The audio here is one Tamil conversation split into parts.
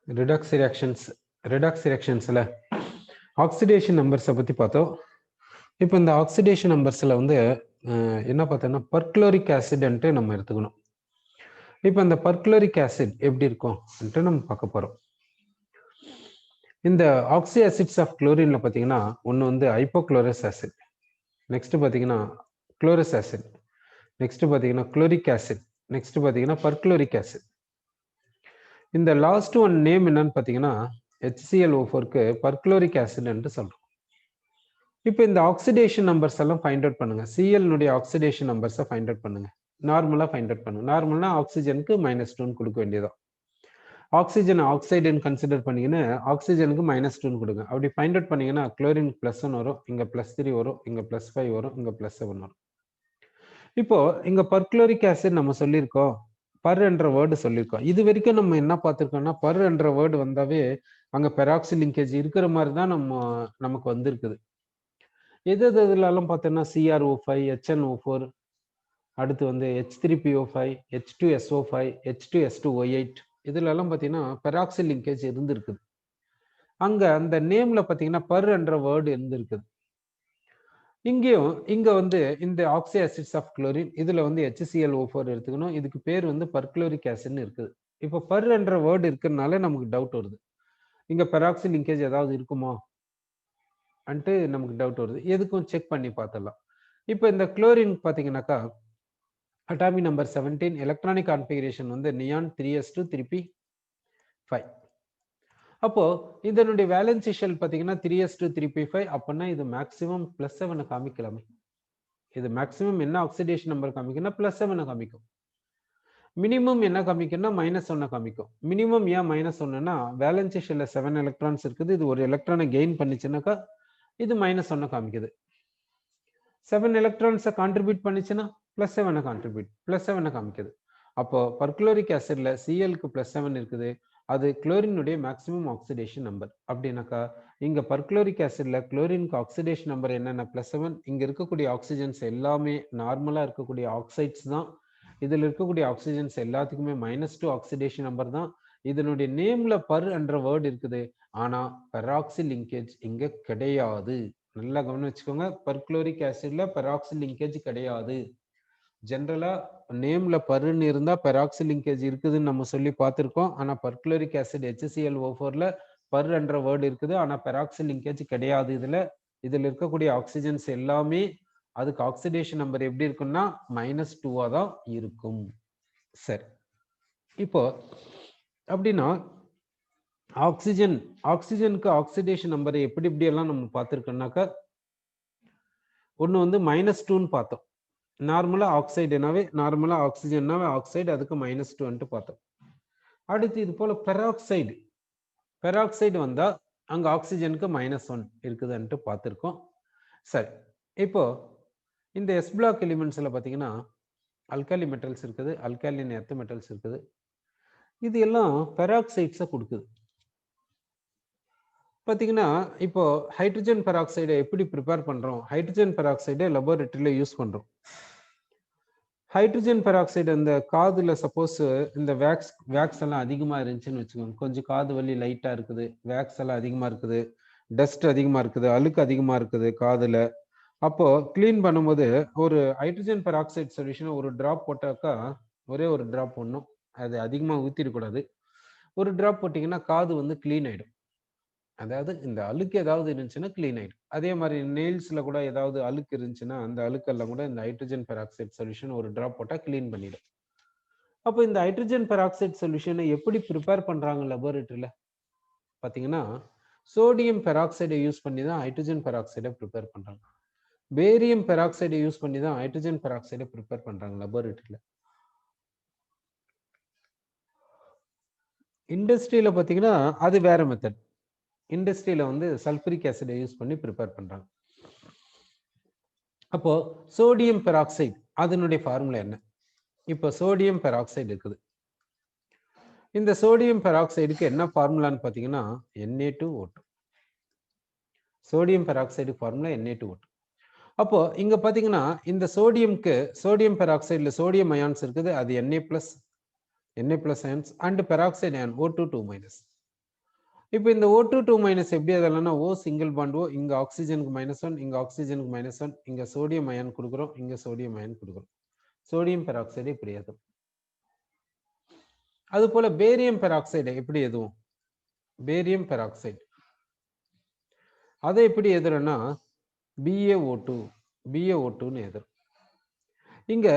redox reactionsல ஆக்சிடேஷன் நம்பர்ஸை பற்றி பார்த்தோம். இப்போ இந்த ஆக்சிடேஷன் நம்பர்ஸில் வந்து என்ன பார்த்தோன்னா பர்க்ளோரிக் ஆசிட்ன்ட்டு நம்ம எடுத்துக்கணும். இப்போ இந்த பர்க்ளோரிக் ஆசிட் எப்படி இருக்கும்ன்ட்டு நம்ம பார்க்க போகிறோம். இந்த ஆக்சி ஆசிட்ஸ் ஆஃப் குளோரின்ல பார்த்தீங்கன்னா ஒன்று வந்து ஹைப்போக்ளோரஸ் ஆசிட், நெக்ஸ்ட் பார்த்தீங்கன்னா குளோரஸ் ஆசிட், நெக்ஸ்ட் பார்த்தீங்கன்னா குளோரிக் ஆசிட், நெக்ஸ்ட் பார்த்தீங்கன்னா பர்க்ளோரிக் ஆசிட். இந்த லாஸ்ட் ஒன் நேம் என்னன்னு பார்த்தீங்கன்னா HClO4க்கு பர்க்ளோரிக் ஆசிட்ன்ட்டு சொல்றோம். இப்போ இந்த ஆக்சிடேஷன் நம்பர்ஸ் எல்லாம் ஃபைண்ட் அவுட் பண்ணுங்க. சிஎல்னுடைய ஆக்சிடேஷன் நம்பர்ஸை ஃபைண்ட் அவுட் பண்ணுங்க. நார்மலாக ஃபைண்ட் அவுட் பண்ணுங்க. நார்மல்னா ஆக்சிஜனுக்கு -2 கொடுக்க வேண்டியதான். ஆக்சிஜன் ஆக்சைடுன்னு கன்சிடர் பண்ணீங்கன்னா ஆக்சிஜனுக்கு -2 கொடுங்க. அப்படி ஃபைண்ட் அவுட் பண்ணீங்கன்னா குளோரின் +1 வரும், இங்க +3 வரும், இங்க +5 வரும், இங்க +7 வரும். இப்போ இங்க பர்க்ளோரிக் ஆசிட் நம்ம சொல்லியிருக்கோம், பர் என்ற வேர்டு சொல்லியிருக்கோம். இது வரைக்கும் நம்ம என்ன பார்த்துருக்கோம்னா பர் என்ற வேர்டு வந்தாவே அங்க பெராக்சி லிங்கேஜ் இருக்கிற மாதிரி தான் நமக்கு வந்திருக்குது. எதுலாம் பார்த்தோம்னா CrO5, HNO4, அடுத்து வந்து H3PO5, H2SO5, H2S2O8 இதுலலாம் பார்த்தீங்கன்னா பெராக்சி லிங்கேஜ் இருந்திருக்குது. அங்க அந்த நேம்ல பார்த்தீங்கன்னா பர் என்ற வேர்டு இருந்திருக்குது. இங்க வந்து இந்த ஆக்சி ஆசிட்ஸ் ஆஃப் குளோரின் இதுல வந்து HClO4 எடுத்துக்கணும். இதுக்கு பேர் வந்து பர்க்ளோரிக் ஆசிட்னு இருக்குது. இப்போ பர் என்ற வேர்டு இருக்கிறதுனால நமக்கு டவுட் வருது, இங்க பெராக்சி லிங்கேஜ் ஏதாவது இருக்குமா அன்ட்டு நமக்கு டவுட் வருது. எதுக்கும் செக் பண்ணி பார்த்துடலாம். இப்போ இந்த குளோரின் பார்த்தீங்கன்னாக்கா அட்டாமிக் நம்பர் 17, எலக்ட்ரானிக் கான்ஃபிகரேஷன் வந்து நியான் 3s2 3p5. அப்போ இதனுடைய வேலன்சி ஷெல் பார்த்தீங்கன்னா 3s2 3p5 அப்படின்னா இது மேக்ஸிமம் +7 காமிக்கலாமே. இது மேக்ஸிமம் என்ன ஆக்சிடேஷன் நம்பர் காமிக்கும்னா +7 காமிக்கும். மினிமம் என்ன காமிக்கும்னா -1 காமிக்கும். மினிமம் ஏன் -1ன்னா வேலன்சி ஷெல்ல 7 எலக்ட்ரான்ஸ் இருக்குது. இது ஒரு எலக்ட்ரானை கெயின் பண்ணிச்சுனாக்கா இது -1 காமிக்குது. 7 எலக்ட்ரான்ஸை கான்ட்ரிபியூட் பண்ணிச்சுன்னா +7 காமிக்குது. அப்போ பர்க்ளோரிக் ஆசிட்ல சிஎல்க்கு +7 இருக்குது. அது குளோரினுடைய மேக்ஸிமம் ஆக்சிடேஷன் நம்பர். அப்படின்னாக்கா இங்க பர்க்ளோரிக் ஆசிட்ல குளோரினுக்கு ஆக்சிடேஷன் நம்பர் என்னென்ன +7. இங்க இருக்கக்கூடிய ஆக்சிஜன்ஸ் எல்லாமே நார்மலா இருக்கக்கூடிய ஆக்சைட்ஸ் தான். இதுல இருக்கக்கூடிய ஆக்சிஜன்ஸ் எல்லாத்துக்குமே -2 ஆக்சிடேஷன் நம்பர் தான். இதனுடைய நேம்ல பர் என்ற வேர்டு இருக்குது, ஆனா பெராக்சி லிங்கேஜ் இங்க கிடையாது. நல்லா கவனம் வச்சுக்கோங்க, பர்க்ளோரிக் ஆசிட்ல பெராக்சி லிங்கேஜ் கிடையாது. ஜென்ரலா நேம்ல பருன்னு இருந்தா பெராக்சி லிங்கேஜ் இருக்குதுன்னு நம்ம சொல்லி பார்த்திருக்கோம். ஆனா பர்க்ளோரிக் ஆசிட் HClO4ல பர் என்ற வேர்டு இருக்குது, ஆனா பெராக்சி லிங்கேஜ் கிடையாது. இதுல இருக்கக்கூடிய ஆக்சிஜன்ஸ் எல்லாமே அதுக்கு ஆக்சிடேஷன் நம்பர் எப்படி இருக்குன்னா -2 தான் இருக்கும். சரி, இப்போ அப்படின்னா ஆக்சிஜனுக்கு ஆக்சிடேஷன் நம்பரை எப்படி எல்லாம் நம்ம பார்த்திருக்கோம்னாக்கா ஒன்று வந்து -2ன்னு பார்த்தோம். நார்மலா ஆக்சைடுனாவே நார்மலா ஆக்சிஜன்னாவே ஆக்சைடு, அதுக்கு -2 பார்த்தோம். அடுத்து இது போல பெராக்சைடு வந்தா அங்க ஆக்சிஜனுக்கு -1 இருக்குதுன்ட்டு பார்த்துருக்கோம். சரி, இப்போ இந்த எஸ் பிளாக் எலிமெண்ட்ஸ்ல பார்த்தீங்கன்னா அல்காலி மெட்டல்ஸ் இருக்குது, அல்காலின் எர்த் மெட்டல்ஸ் இருக்குது. இது எல்லாம் பெராக்சைட்ஸை கொடுக்குது. பார்த்தீங்கன்னா இப்போ ஹைட்ரஜன் பெராக்சைடை எப்படி ப்ரிப்பேர் பண்றோம்? ஹைட்ரஜன் பெராக்சைடை லெபார்டரியில யூஸ் பண்றோம். ஹைட்ரஜன் பெராக்சைடு அந்த காதுல சப்போஸ் இந்த வேக்ஸ் எல்லாம் அதிகமா இருந்துச்சுன்னு வச்சுக்கோங்க, கொஞ்சம் காது வலி லைட்டா இருக்குது, வேக்ஸ் எல்லாம் அதிகமா இருக்குது, டஸ்ட் அதிகமா இருக்குது, அழுக்கு அதிகமா இருக்குது காதுல. அப்போ கிளீன் பண்ணும்போது ஒரு ஹைட்ரஜன் பெராக்சைடு சொல்யூஷன் ஒரு டிராப் போட்டாக்கா, ஒரே ஒரு டிராப் போடணும், அது அதிகமா ஊத்திடக்கூடாது. ஒரு டிராப் போட்டிங்கன்னா காது வந்து கிளீன் ஆயிடும். அதாவது இந்த அழுக்கு ஏதாவது இருந்துச்சுன்னா கிளீன் ஆயிடும். அதே மாதிரி நெயில்ஸ்ல கூட ஏதாவது அழுக்கு இருந்துச்சுன்னா அந்த அழுக்கெல்லாம் கூட இந்த ஹைட்ரஜன் பெராக்சைடு சொல்யூஷன் ஒரு டிராப் போட்டா கிளீன் பண்ணிடும். அப்போ இந்த ஹைட்ரஜன் பெராக்சைடு சொல்யூஷனை எப்படி ப்ரிப்பேர் பண்றாங்க லெபார்டரியில பாத்தீங்கன்னா, சோடியம் பெராக்சைடை யூஸ் பண்ணி தான் ஹைட்ரஜன் பெராக்சைடை ப்ரிப்பேர் பண்றாங்க. பேரியம் பெராக்சைடை யூஸ் பண்ணி தான் ஹைட்ரஜன் பெராக்சைடை ப்ரிப்பேர் பண்றாங்க லெபார்டரியில. இண்டஸ்ட்ரியில பாத்தீங்கன்னா அது வேற மெத்தட். இண்டஸ்ட்ரியில வந்து சல்பரிக் ஆசிடை யூஸ் பண்ணி ப்ரிப்பேர் பண்றாங்க. அப்போ சோடியம் பெராக்சைடு அதனுடைய ஃபார்முலா என்ன? இப்போ சோடியம் பெராக்சைடு இருக்குது. இந்த சோடியம் பெராக்சைடுக்கு என்ன ஃபார்முலான்னு பார்த்தீங்கன்னா Na2O2. Sodium peroxide formula Na2O2. அப்போ இங்க பாத்தீங்கன்னா இந்த சோடியம் பெராக்சைடுல சோடியம் அயான்ஸ் இருக்குது, அது Na+ ions and peroxide ion O2 2-. இப்போ இந்த O2 2- எப்படி அதெல்லாம்னா O சிங்கிள் பாண்ட் O, இங்க ஆக்சிஜனுக்கு -1, இங்க ஆக்சிஜனுக்கு -1, இங்க சோடியம் அயன் கொடுக்குறோம், இங்க சோடியம் அயன் கொடுக்குறோம். சோடியம் பெராக்சைடு இப்படி எதுவும். அது போல பேரியம் பெராக்சைடு எப்படி எதுவும். பேரியம் பெராக்சைடு அதை எப்படி எதுறோம்னா BaO2 BaO2ன்னு எதுரும். இங்க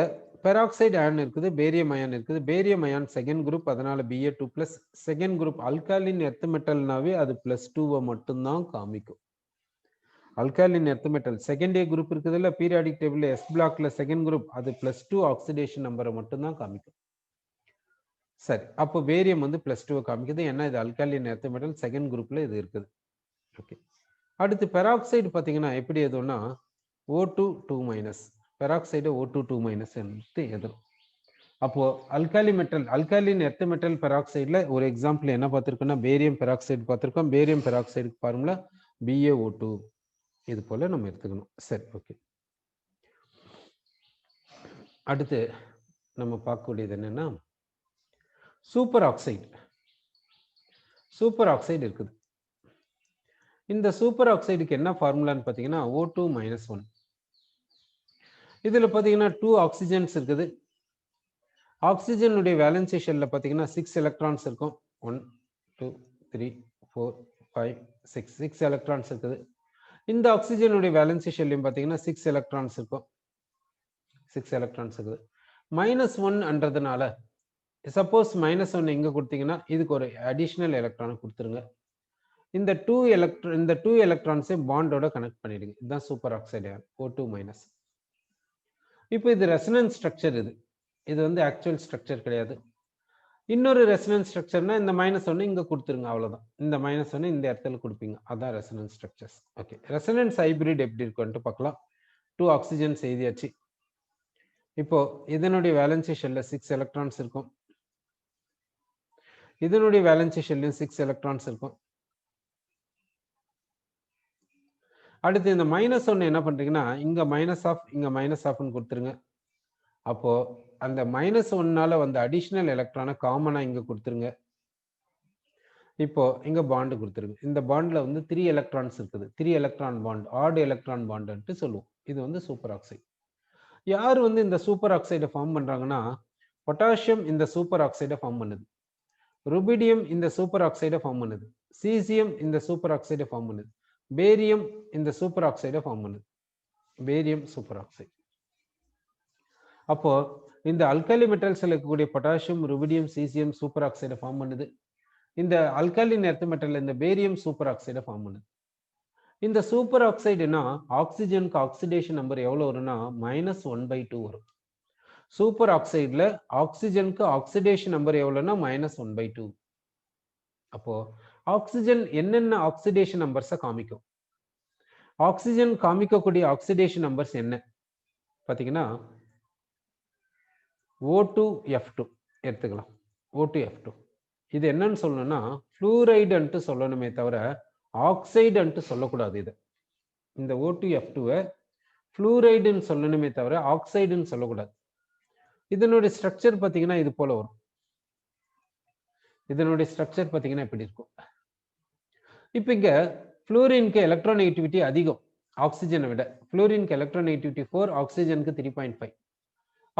பெராக்சைடு அயன் இருக்குது, பேரியம் அயன் இருக்குது. பேரியம் அயன் செகண்ட் குரூப், அதனால Ba2+. Second group alkaline earth மெட்டல்னாவே அது +2 மட்டும்தான் காமிக்கும். Alkaline earth metal second A group இருக்குதுல்ல, பீரியாடிக் டேபிள்ல S பிளாக்ல செகண்ட் குரூப், அது +2 ஆக்சிடேஷன் நம்பரை மட்டும்தான் காமிக்கும். சரி, அப்போ பேரியம் வந்து +2 காமிக்குது, ஏன்னா இது அல்காலின் எர்த் மெட்டல் செகண்ட் குரூப்ல இது இருக்குது. ஓகே, அடுத்து பெராக்சைடு பார்த்தீங்கன்னா எப்படி எதுனா O2 2-, பெராக்சைடு O2 2- என்று எதுவும். அப்போ alkali metal alkaline earth metal பெராக்சைடுல ஒரு எக்ஸாம்பிள் என்ன பார்த்திருக்கோம்னா பேரியம் பெராக்சைடு பார்த்திருக்கோம். பேரியம் பெராக்சைடுக்கு ஃபார்முலா BaO2. இது போல நம்ம எடுத்துக்கணும். சரி, ஓகே. அடுத்து நம்ம பார்க்கக்கூடியது என்னன்னா சூப்பர் ஆக்சைடு. சூப்பர் ஆக்சைடு இருக்குது. இந்த சூப்பர் ஆக்சைடுக்கு என்ன ஃபார்முலான்னு பார்த்தீங்கன்னா O2 -1. இதுல பார்த்தீங்கன்னா 2 ஆக்சிஜன்ஸ் இருக்குது. ஆக்சிஜனுடைய வேலன்சி ஷெல்ல பார்த்தீங்கன்னா 6 எலக்ட்ரான்ஸ் இருக்கும். 1 2 3 4 5 6 6 எலக்ட்ரான்ஸ் இருக்குது. இந்த ஆக்சிஜனுடைய வேலன்சி ஷெல்லையும் பார்த்தீங்கன்னா 6 எலக்ட்ரான்ஸ் இருக்கும். 6 எலக்ட்ரான்ஸ் இருக்குது. -1ன்றதுனால சப்போஸ் -1 இங்க கொடுத்தீங்கன்னா இதுக்கு ஒரு அடிஷனல் எலக்ட்ரானை கொடுத்துருங்க. இந்த 2 எலக்ட்ரான்ஸை பாண்டோட கனெக்ட் பண்ணிடுங்க. இதுதான் சூப்பர் ஆக்சைடு O2-. இப்போ இது ரெசனன்ஸ் ஸ்ட்ரக்சர். இது வந்து ஆக்சுவல் ஸ்ட்ரக்சர் கிடையாது. இன்னொரு ரெசனன்ஸ் ஸ்ட்ரக்சர்னா இந்த -1 இங்க கொடுத்துருங்க, அவ்வளவுதான். இந்த -1 இந்த இடத்துல கொடுப்பீங்க, அதான் resonance structures. Okay, resonance hybrid எப்படி இருக்குன்னு பார்க்கலாம். 2 ஆக்சிஜன்ஸ் எழுதியாச்சு. இப்போ இதனுடைய வேலன்சி ஷெல்ல 6 எலக்ட்ரான்ஸ் இருக்கும். இதனுடைய வேலன்சி ஷெல்லையும் 6 எலக்ட்ரான்ஸ் இருக்கும். அடுத்து இந்த -1 என்ன பண்றீங்கன்னா இங்க -, இங்க -ன்னு கொடுத்துருங்க. அப்போ அந்த -1னால வந்து அடிஷனல் எலக்ட்ரானை காமனா இங்க கொடுத்துருங்க. இப்போ இங்க பாண்ட் கொடுத்துருங்க. இந்த பாண்ட்ல வந்து 3 எலக்ட்ரான்ஸ் இருக்குது. 3 எலக்ட்ரான் பாண்ட், ஆட் எலக்ட்ரான் பாண்ட்னு சொல்லுவோம். இது வந்து சூப்பர் ஆக்சைடு. யார் வந்து இந்த சூப்பர் ஆக்சைடை ஃபார்ம் பண்றாங்கன்னா பொட்டாசியம் இந்த சூப்பர் ஆக்சைடை ஃபார்ம் பண்ணுது. ருபிடியம் இந்த சூப்பர் ஆக்சைடை ஃபார்ம் பண்ணுது. சீசியம் இந்த சூப்பர் ஆக்சைடை ஃபார்ம் பண்ணுது. பேரியம் இந்த சூப்பர் ஆக்சைடை ஃபார்ம் பண்ணுது. Barium super oxide. அப்போ இந்த அல்காலி மெட்டல்ஸ்ல இருக்கக்கூடிய பொட்டாசியம், ருபிடியம், சீசியம் சூப்பர் ஆக்சைடை ஃபார்ம் பண்ணுது. இந்த அல்காலின் எர்த் மெட்டல் இந்த பேரியம் சூப்பர் ஆக்சைடை ஃபார்ம் பண்ணுது. இந்த சூப்பர் ஆக்சைடுனா ஆக்சிஜனுக்கு ஆக்சிடேஷன் நம்பர் எவ்வளவு வரும்னா -1/2 வரும். சூப்பர் ஆக்சைடுல ஆக்சிஜனுக்கு ஆக்சிடேஷன் நம்பர் எவ்வளவுனா -1/2. அப்போ ஆக்சிஜன் என்னென்ன ஆக்சிடேஷன் நம்பர்ஸை காமிக்கும்? ஆக்சிஜன் காமிக்கக்கூடிய ஆக்சிடேஷன் நம்பர்ஸ் என்ன பாத்தீங்கன்னா O2F2 எடுத்துக்கலாம். O2F2 இது என்னன்னு சொல்லணும்னா ஃப்ளூரைடுன்ட்டு சொல்லணுமே தவிர ஆக்சைடுன்ட்டு சொல்லக்கூடாது. இது இந்த O2F2-வை ஃப்ளூரைடுன்னு சொல்லணுமே தவிர ஆக்சைடுன்னு சொல்லக்கூடாது. இதனுடைய ஸ்ட்ரக்சர் பார்த்தீங்கன்னா இது போல வரும். இதனுடைய ஸ்ட்ரக்சர் பார்த்தீங்கன்னா இப்படி இருக்கும். இப்போ இங்க ஃப்ளூரினுக்கு எலக்ட்ரானெகட்டிவிட்டி அதிகம் ஆக்சிஜனை விட. ஃப்ளூரினுக்கு எலக்ட்ரானெகட்டிவிட்டி 4, ஆக்சிஜனுக்கு 3.5.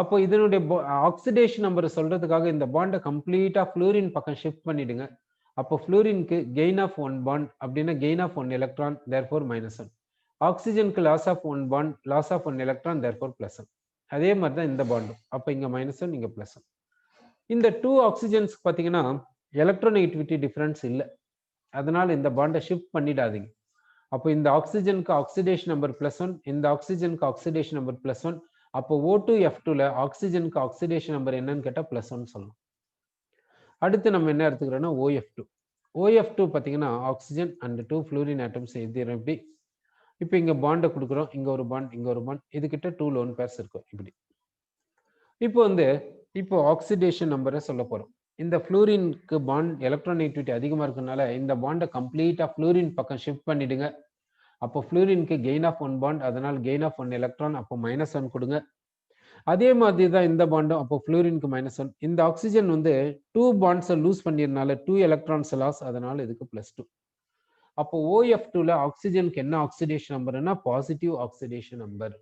அப்போ இதனுடைய ஆக்சிடேஷன் நம்பர் சொல்றதுக்காக இந்த பாண்டை கம்ப்ளீட்டா ஃப்ளூரின் பக்கம் ஷிஃப்ட் பண்ணிடுங்க. அப்போ ஃப்ளூரினுக்கு கெயின் ஆஃப் 1 பாண்ட் அப்படின்னா கெயின் ஆஃப் 1 எலக்ட்ரான், தேர்ஃபோர் -1. ஆக்சிஜனுக்கு loss of 1 bond, loss of 1 electron, therefore +1. அதே மாதிரி தான் இந்த பாண்டும். அப்போ இங்க -1 இங்க +1. இந்த 2 ஆக்சிஜன்ஸ் பார்த்தீங்கன்னா எலக்ட்ரானெகட்டிவிட்டி டிஃபரன்ஸ் இல்லை, அதனால இந்த பாண்டை ஷிஃப்ட் பண்ணிடாதீங்க. அப்போ இந்த ஆக்சிஜனுக்கு ஆக்சிடேஷன் நம்பர் +1, இந்த ஆக்சிஜனுக்கு ஆக்சிடேஷன் நம்பர் +1. அப்போ O2F2ல ஆக்சிஜனுக்கு ஆக்சிடேஷன் நம்பர் என்னன்னு கேட்டா +1 சொல்லணும். அடுத்து நம்ம என்ன எடுத்துக்கிறோம்னா OF2. OF2 பார்த்தீங்கன்னா ஆக்சிஜன் அண்ட் 2 ஃப்ளூரின் ஆட்டம்ஸ் எழுதிடுறோம் இப்படி. இப்போ இங்க பாண்டை கொடுக்குறோம், இங்க ஒரு பாண்ட், இங்க ஒரு பாண்ட், இது கிட்ட 2 லோன் பேர்ஸ் இருக்கும் இப்படி. இப்போ ஆக்சிடேஷன் நம்பரை சொல்ல போறோம். இந்த ஃப்ளூரினுக்கு பாண்ட் எலக்ட்ரானெகட்டிவிட்டி அதிகமா இருக்கனால இந்த பாண்டை கம்ப்ளீட்டா ஃப்ளூரின் பக்கம் ஷிஃப்ட் பண்ணிடுங்க. அப்போ ஃப்ளூரினுக்கு கெயின் ஆஃப் 1 பாண்ட், அதனால் கெயின் ஆஃப் 1 எலக்ட்ரான், அப்போ -1 கொடுங்க. அதே மாதிரி தான் இந்த பாண்டும். அப்போ ஃப்ளூரினுக்கு -1. இந்த ஆக்ஸிஜன் வந்து 2 பாண்ட்ஸை லூஸ் பண்ணிருனால 2 எலக்ட்ரான்ஸ் லாஸ், அதனால இதுக்கு +2. அப்போ OF2ல ஆக்ஸிஜனுக்கு என்ன ஆக்சிடேஷன் நம்பர்னா பாசிட்டிவ் ஆக்சிடேஷன் நம்பர்.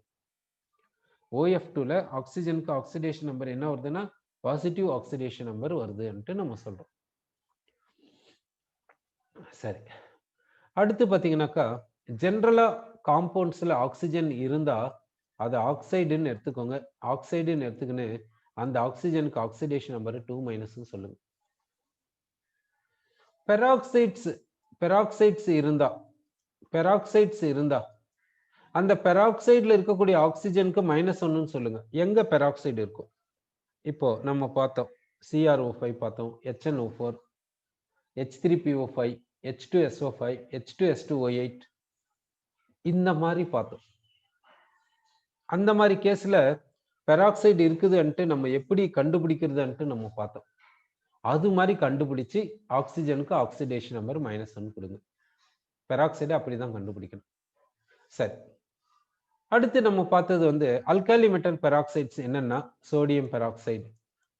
OF2ல ஆக்ஸிஜனுக்கு ஆக்சிடேஷன் நம்பர் என்ன வருதுன்னா பாசிட்டிவ் ஆக்சிடேஷன் நம்பர் வருதுன்ட்டு நம்ம சொல்றோம். சரி, அடுத்து பாத்தீங்கன்னாக்கா ஜெனரலா காம்பவுண்ட்ஸ்ல ஆக்சிஜன் இருந்தா அது ஆக்சைடுன்னு எடுத்துக்கோங்க. ஆக்சைடுன்னு எடுத்துக்கின்னு அந்த ஆக்சிஜனுக்கு ஆக்சிடேஷன் நம்பர் 2- சொல்லுங்க. பெராக்சைட்ஸ் இருந்தா அந்த பெராக்சைடுல இருக்கக்கூடிய ஆக்சிஜனுக்கு -1 சொல்லுங்க. எங்க பெராக்சைடு இருக்கும்? இப்போ நம்ம பார்த்தோம், CrO5 பார்த்தோம், HNO4, H3PO5, H2SO5, H2S2O8 இந்த மாதிரி பார்த்தோம். அந்த மாதிரி கேஸ்ல பெராக்சைடு இருக்குதுன்ட்டு நம்ம எப்படி கண்டுபிடிக்கிறதுன்ட்டு நம்ம பார்த்தோம். அது மாதிரி கண்டுபிடிச்சு ஆக்சிஜனுக்கு ஆக்சிடேஷன் நம்பர் -1 கொடுங்க. பெராக்சைடு அப்படிதான் கண்டுபிடிக்கணும். சரி, அடுத்து நம்ம பார்த்தது வந்து அல்காலி மெட்டல் பெராக்சைட்ஸ் என்னன்னா sodium peroxide,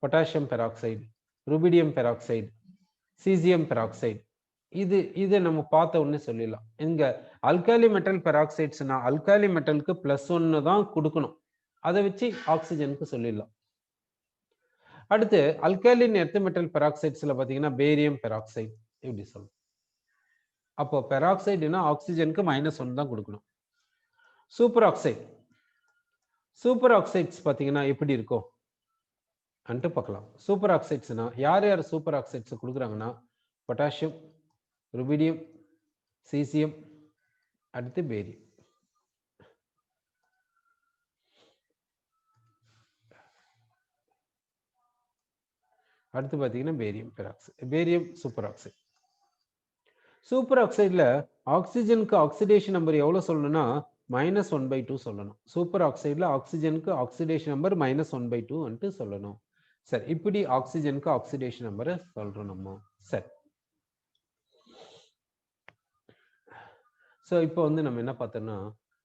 potassium peroxide, rubidium peroxide, caesium peroxide. இது நம்ம பார்த்த உடனே சொல்லிடலாம். இங்க அல்காலி மெட்டல் பெராக்சைட்ஸ்னா அல்காலி மெட்டலுக்கு +1 தான் கொடுக்கணும். அதை வச்சு ஆக்சிஜனுக்கு சொல்லிடலாம். அடுத்து அல்காலின் எர்த் மெட்டல் பெராக்சைட்ஸ்ல பாத்தீங்கன்னா பேரியம் பெராக்சைடு இப்படி சொல்லணும். அப்போ பெராக்சைடுனா ஆக்சிஜனுக்கு -1 தான் கொடுக்கணும். சூப்பர் ஆக்சைட்ஸ் பாத்தீங்கன்னா எப்படி இருக்கும் அன்ட்டு பார்க்கலாம். சூப்பர் ஆக்சைட்ஸ்னா யார் யார் சூப்பர் ஆக்சைட்ஸ் கொடுக்குறாங்கன்னா பொட்டாசியம், ருபிடியம், சீசியம், அடுத்து பேரியம். அடுத்து பாத்தீங்கன்னா பேரியம் சூப்பர் ஆக்சைடு. சூப்பர் ஆக்சைடுல ஆக்சிஜனுக்கு ஆக்சிடேஷன் நம்பர் எவ்வளவு சொல்லணும்னா -1/2 சொல்லணும். சூப்பர் ஆக்சைடுல ஆக்சிஜனுக்கு ஆக்சிடேஷன் நம்பர் -1/2 சொல்லணும். சரி, இப்படி ஆக்சிஜனுக்கு ஆக்சிடேஷன் நம்பரை சொல்றோம் நம்ம. சரி, ஸோ இப்போ வந்து நம்ம என்ன பார்த்தோம்னா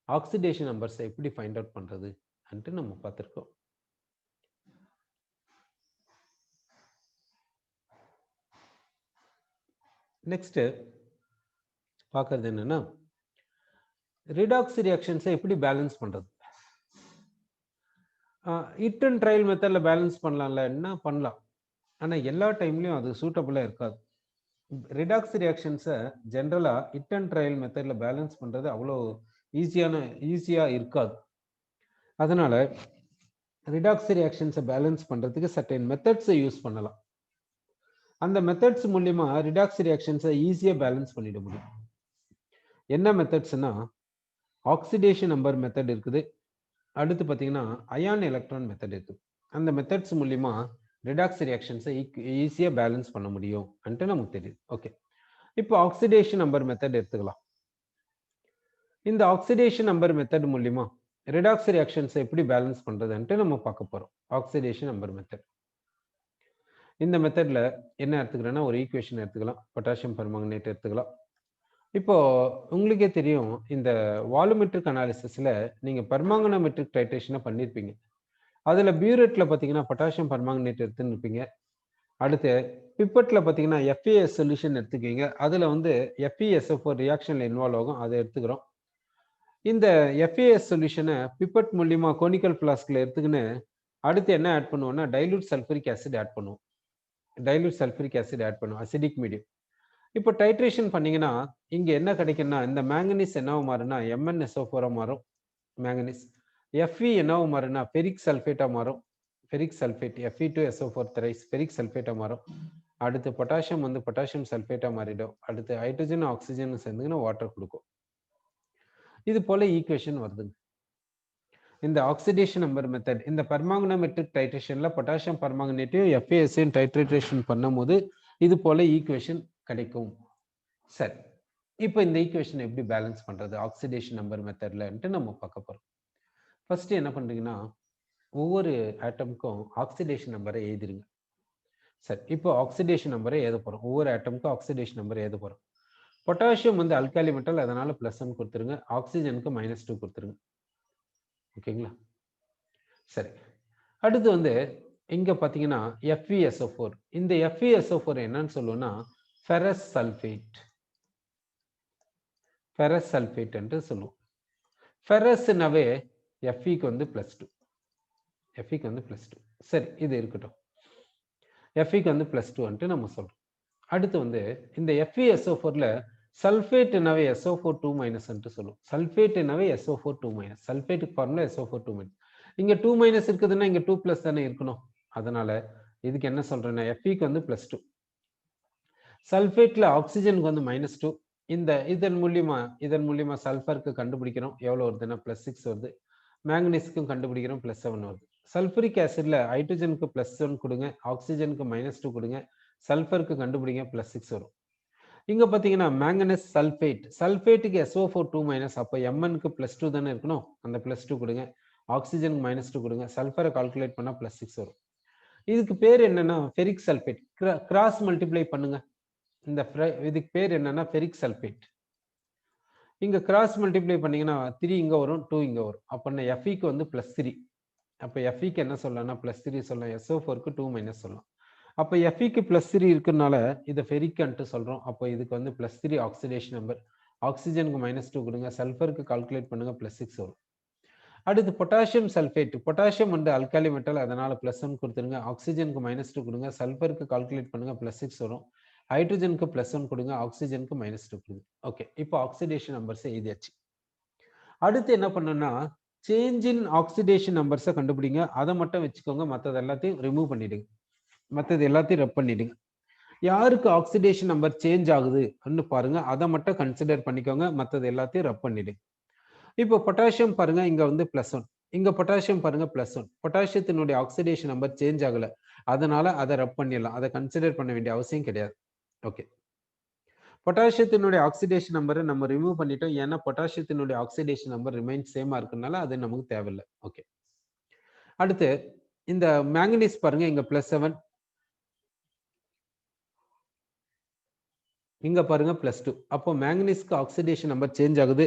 ஆக்சிடேஷன் நம்பர்ஸை எப்படி ஃபைண்ட் அவுட் பண்றது நம்ம பார்த்துருக்கோம். நெக்ஸ்ட் பார்க்கறது என்னன்னா ரிடாக்ஸ் ரியாக்ஷன்ஸை எப்படி பேலன்ஸ் பண்றது. ஹிட் அண்ட் ட்ரையல் மெத்தட்ல பேலன்ஸ் பண்ணலாம்ல, என்ன பண்ணலாம், ஆனால் எல்லா டைம்லையும் அது சூட்டபுளாக இருக்காது. ரிடாக்ஸ் ரியாக்ஷன்ஸை ஜென்ரலாக ஹிட் அண்ட் ட்ரையல் மெத்தடில் பேலன்ஸ் பண்ணுறது அவ்வளோ ஈஸியாக இருக்காது. அதனால ரிடாக்ஸ் ரியாக்ஷன்ஸை பேலன்ஸ் பண்ணுறதுக்கு சர்டைன் மெத்தட்ஸை யூஸ் பண்ணலாம். அந்த மெத்தட்ஸ் மூலியமா ரிடாக்ஸ் ரியாக்ஷன்ஸை ஈஸியாக பேலன்ஸ் பண்ணிட முடியும். என்ன மெத்தட்ஸ்னா ஆக்சிடேஷன் நம்பர் மெத்தட் இருக்குது. அடுத்து பார்த்தீங்கன்னா அயான் எலக்ட்ரான் மெத்தட் இருக்குது. அந்த மெத்தட்ஸ் மூலியமா ரிடாக்ஸ் ரியாக்ஷன்ஸை ஈஸியாக பேலன்ஸ் பண்ண முடியும் அன்ட்டு நமக்கு தெரியுது. ஓகே, இப்போ ஆக்சிடேஷன் நம்பர் மெத்தட் எடுத்துக்கலாம். இந்த ஆக்சிடேஷன் நம்பர் மெத்தட் மூலியமா ரிடாக்ஸ் ரியாக்ஷன்ஸை எப்படி பேலன்ஸ் பண்றதுன்ட்டு நம்ம பார்க்க போறோம். Oxidation number method. இந்த மெத்தட்ல என்ன எடுத்துக்கிறேன்னா ஒரு ஈக்குவேஷன் எடுத்துக்கலாம், பொட்டாசியம் பெர்மாங்கனேட் எடுத்துக்கலாம். இப்போ உங்களுக்கே தெரியும், இந்த வால்யூமெட்ரிக் அனாலிசிஸ்ல நீங்க பெர்மாங்கனோமெட்ரிக் டைட்ரேஷனை பண்ணியிருப்பீங்க. அதுல பியூரேட்ல பாத்தீங்கன்னா பொட்டாசியம் பெர்மாங்கனேட் எடுத்துன்னு இருப்பீங்க. அடுத்து பிப்பட்ல பாத்தீங்கன்னா FeS சொல்யூஷன் எடுத்துக்கீங்க. அதுல வந்து FeSO4 ரியாக்ஷன்ல இன்வால்வ் ஆகும், அதை எடுத்துக்கிறோம். இந்த FeS சொல்யூஷனை பிப்பட் மூலியமா கோனிக்கல் பிளாஸ்க்ல எடுத்துக்கின்னு அடுத்து என்ன ஆட் பண்ணுவோம்னா டைலூட் சல்ஃபரிக் ஆசிட் ஆட் பண்ணுவோம். Acidic medium. இப்போ டைட்ரேஷன் பண்ணீங்கன்னா இங்க என்ன கிடைக்கும்னா இந்த மேங்கனீஸ் என்னவா மாறும்னா MnSO4 மாறும். மேங்கனீஸ் Fe என்னவா மாறும்னா ஃபெரிக் சல்ஃபேட்டா மாறும். Ferric sulphate Fe2SO4 thrice ferric சல்ஃபேட்டா மாறும். அடுத்து பொட்டாசியம் வந்து பொட்டாசியம் சல்ஃபேட்டா மாறிடும். அடுத்து ஹைட்ரஜன் ஆக்சிஜன் சேர்ந்துங்கன்னா வாட்டர் கொடுக்கும். இது போல ஈக்குவேஷன் வருதுங்க. இந்த ஆக்சிடேஷன் நம்பர் மெத்தட், இந்த பெர்மாங்கனோமெட்ரிக் டைட்ரேஷன்ல பொட்டாசியம் பெர்மாங்கனேட்டையும் FeSையும் டைட்ரேஷன் பண்ணும்போது இது போல ஈக்குவேஷன் கிடைக்கும். சரி, இப்போ இந்த ஈக்குவேஷன் எப்படி பேலன்ஸ் பண்றது ஆக்சிடேஷன் நம்பர் மெத்தட்லன்ட்டு நம்ம பார்க்க போறோம். ஃபர்ஸ்ட் என்ன பண்றீங்கன்னா ஒவ்வொரு ஆட்டமுக்கும் ஆக்சிடேஷன் நம்பரை எழுதிருங்க. சரி, இப்போ ஆக்சிடேஷன் நம்பரை எழுத போறோம். ஒவ்வொரு ஆட்டமுக்கும் ஆக்சிடேஷன் நம்பரை எழுத போறோம். பொட்டாசியம் வந்து அல்காலி மெட்டல், அதனால +1 கொடுத்துருங்க. ஆக்சிஜனுக்கு -2 கொடுத்துருங்க. ஓகேங்களா? சரி, அடுத்து வந்து இங்க பாத்தீங்கன்னா FeSO4. இந்த FeSO4 என்னன்னு சொல்லுவோம்னா ஃபெரஸ் சல்ஃபேட். ஃபெரஸ் சல்ஃபேட் என்று சொல்லுவோம். ஃபெரஸ்னாவே Feக்கு வந்து +2. Feக்கு வந்து +2. சரி, இது இருக்கட்டும். Feக்கு வந்து +2 நம்ம சொல்றோம். அடுத்து வந்து இந்த FeSO4ல சல்ஃபேட்னாவே SO4 2- சொல்லுவோம். சல்ஃபேட்னாவே SO4 2-. சல்ஃபேட்டுக்கு ஃபார்முலா SO4 2-. இங்க 2- இருக்குதுன்னா இங்க 2+ தானே இருக்கணும். அதனால இதுக்கு என்ன சொல்றேன்னா Feக்கு வந்து +2. சல்ஃபேட்ல ஆக்சிஜனுக்கு வந்து -2. இதன் மூலியமா சல்ஃபருக்கு கண்டுபிடிக்கிறோம். எவ்வளவு வருதுன்னா +6 வருது. மேங்கனீஸ்க்கும் கண்டுபிடிக்கிறோம் +7 வருது. சல்ஃபூரிக் ஆசிட்ல ஹைட்ரஜனுக்கு +1 கொடுங்க, ஆக்சிஜனுக்கு -2 கொடுங்க, சல்ஃபருக்கு கண்டுபிடிங்க +6 வரும். இங்க பாத்தீங்கன்னா மேங்கனீஸ் சல்ஃபேட், சல்ஃபேட்டுக்கு SO4 2-. அப்ப Mnக்கு +2 தானே இருக்கணும். அந்த +2 கொடுங்க, ஆக்சிஜனுக்கு -2 கொடுங்க, சல்ஃபரை கால்குலேட் பண்ணா +6 வரும். இதுக்கு பேர் என்னன்னா ஃபெரிக் சல்ஃபேட். கிராஸ் மல்டிப்ளை பண்ணுங்க. இதுக்கு பேர் என்னன்னா ஃபெரிக் சல்ஃபேட். இங்க கிராஸ் மல்டிப்ளை பண்ணீங்கன்னா 3 இங்க வரும், 2 இங்க வரும். அப்ப Feக்கு வந்து +3. அப்ப Feக்கு என்ன சொல்லலாம்னா +3 சொல்லலாம். SO4க்கு 2- சொல்லலாம். அப்ப Feக்கு +3 இருக்கறனால இத ஃபெரிக்ன்ட்டு சொல்றோம். அப்ப இதுக்கு வந்து +3 ஆக்சிடேஷன் நம்பர். ஆக்சிஜனுக்கு -2 கொடுங்க, சல்ஃபருக்கு கால்குலேட் பண்ணுங்க +6 வரும். அடுத்து பொட்டாசியம் சல்ஃபேட். பொட்டாசியம் வந்து அல்காலி மெட்டல், அதனால +1 கொடுத்துருங்க. ஆக்சிஜனுக்கு -2 கொடுங்க, சல்ஃபருக்கு கால்குலேட் பண்ணுங்க +6 வரும். ஹைட்ரஜனுக்கு +1 கொடுங்க, ஆக்சிஜனுக்கு -2 கொடுங்க. ஓகே, இப்போ ஆக்சிடேஷன் நம்பர்ஸ் எழுதியாச்சு. அடுத்து என்ன பண்ணணும்னா சேஞ்ச் இன் ஆக்சிடேஷன் நம்பர்ஸை கண்டுபிடிங்க. அதை மட்டும் வச்சுக்கோங்க, மற்றது எல்லாத்தையும் ரிமூவ் பண்ணிடுங்க. மற்றது எல்லாத்தையும் ரப் பண்ணிடுங்க. யாருக்கு ஆக்சிடேஷன் நம்பர் சேஞ்ச் ஆகுதுன்னு பாருங்க, அதை மட்டும் கன்சிடர் பண்ணிக்கோங்க, மற்றது எல்லாத்தையும் ரப் பண்ணிடுங்க. இப்போ பொட்டாசியம் பாருங்க, இங்க வந்து +1. இங்க பொட்டாசியம் பாருங்க +1. பொட்டாசியத்தினுடைய ஆக்சிடேஷன் நம்பர் சேஞ்ச் ஆகல, அதனால அதை ரப் பண்ணிடலாம். அதை கன்சிடர் பண்ண வேண்டிய அவசியம் கிடையாது. ஓகே, பொட்டாசியத்தினுடைய ஆக்சிடேஷன் நம்பரை நம்ம ரிமூவ் பண்ணிட்டோம். ஏன்னா பொட்டாசியத்தினுடைய ஆக்சிடேஷன் நம்பர் ரிமைன் சேமா இருக்கனால அது நமக்கு தேவையில்லை. ஓகே, அடுத்து இந்த மேங்கனீஸ் பாருங்க, இங்க +7, இங்க பாருங்க +2. அப்போ மேங்கனீஸ்க்கு ஆக்சிடேஷன் நம்பர் சேஞ்ச் ஆகுது,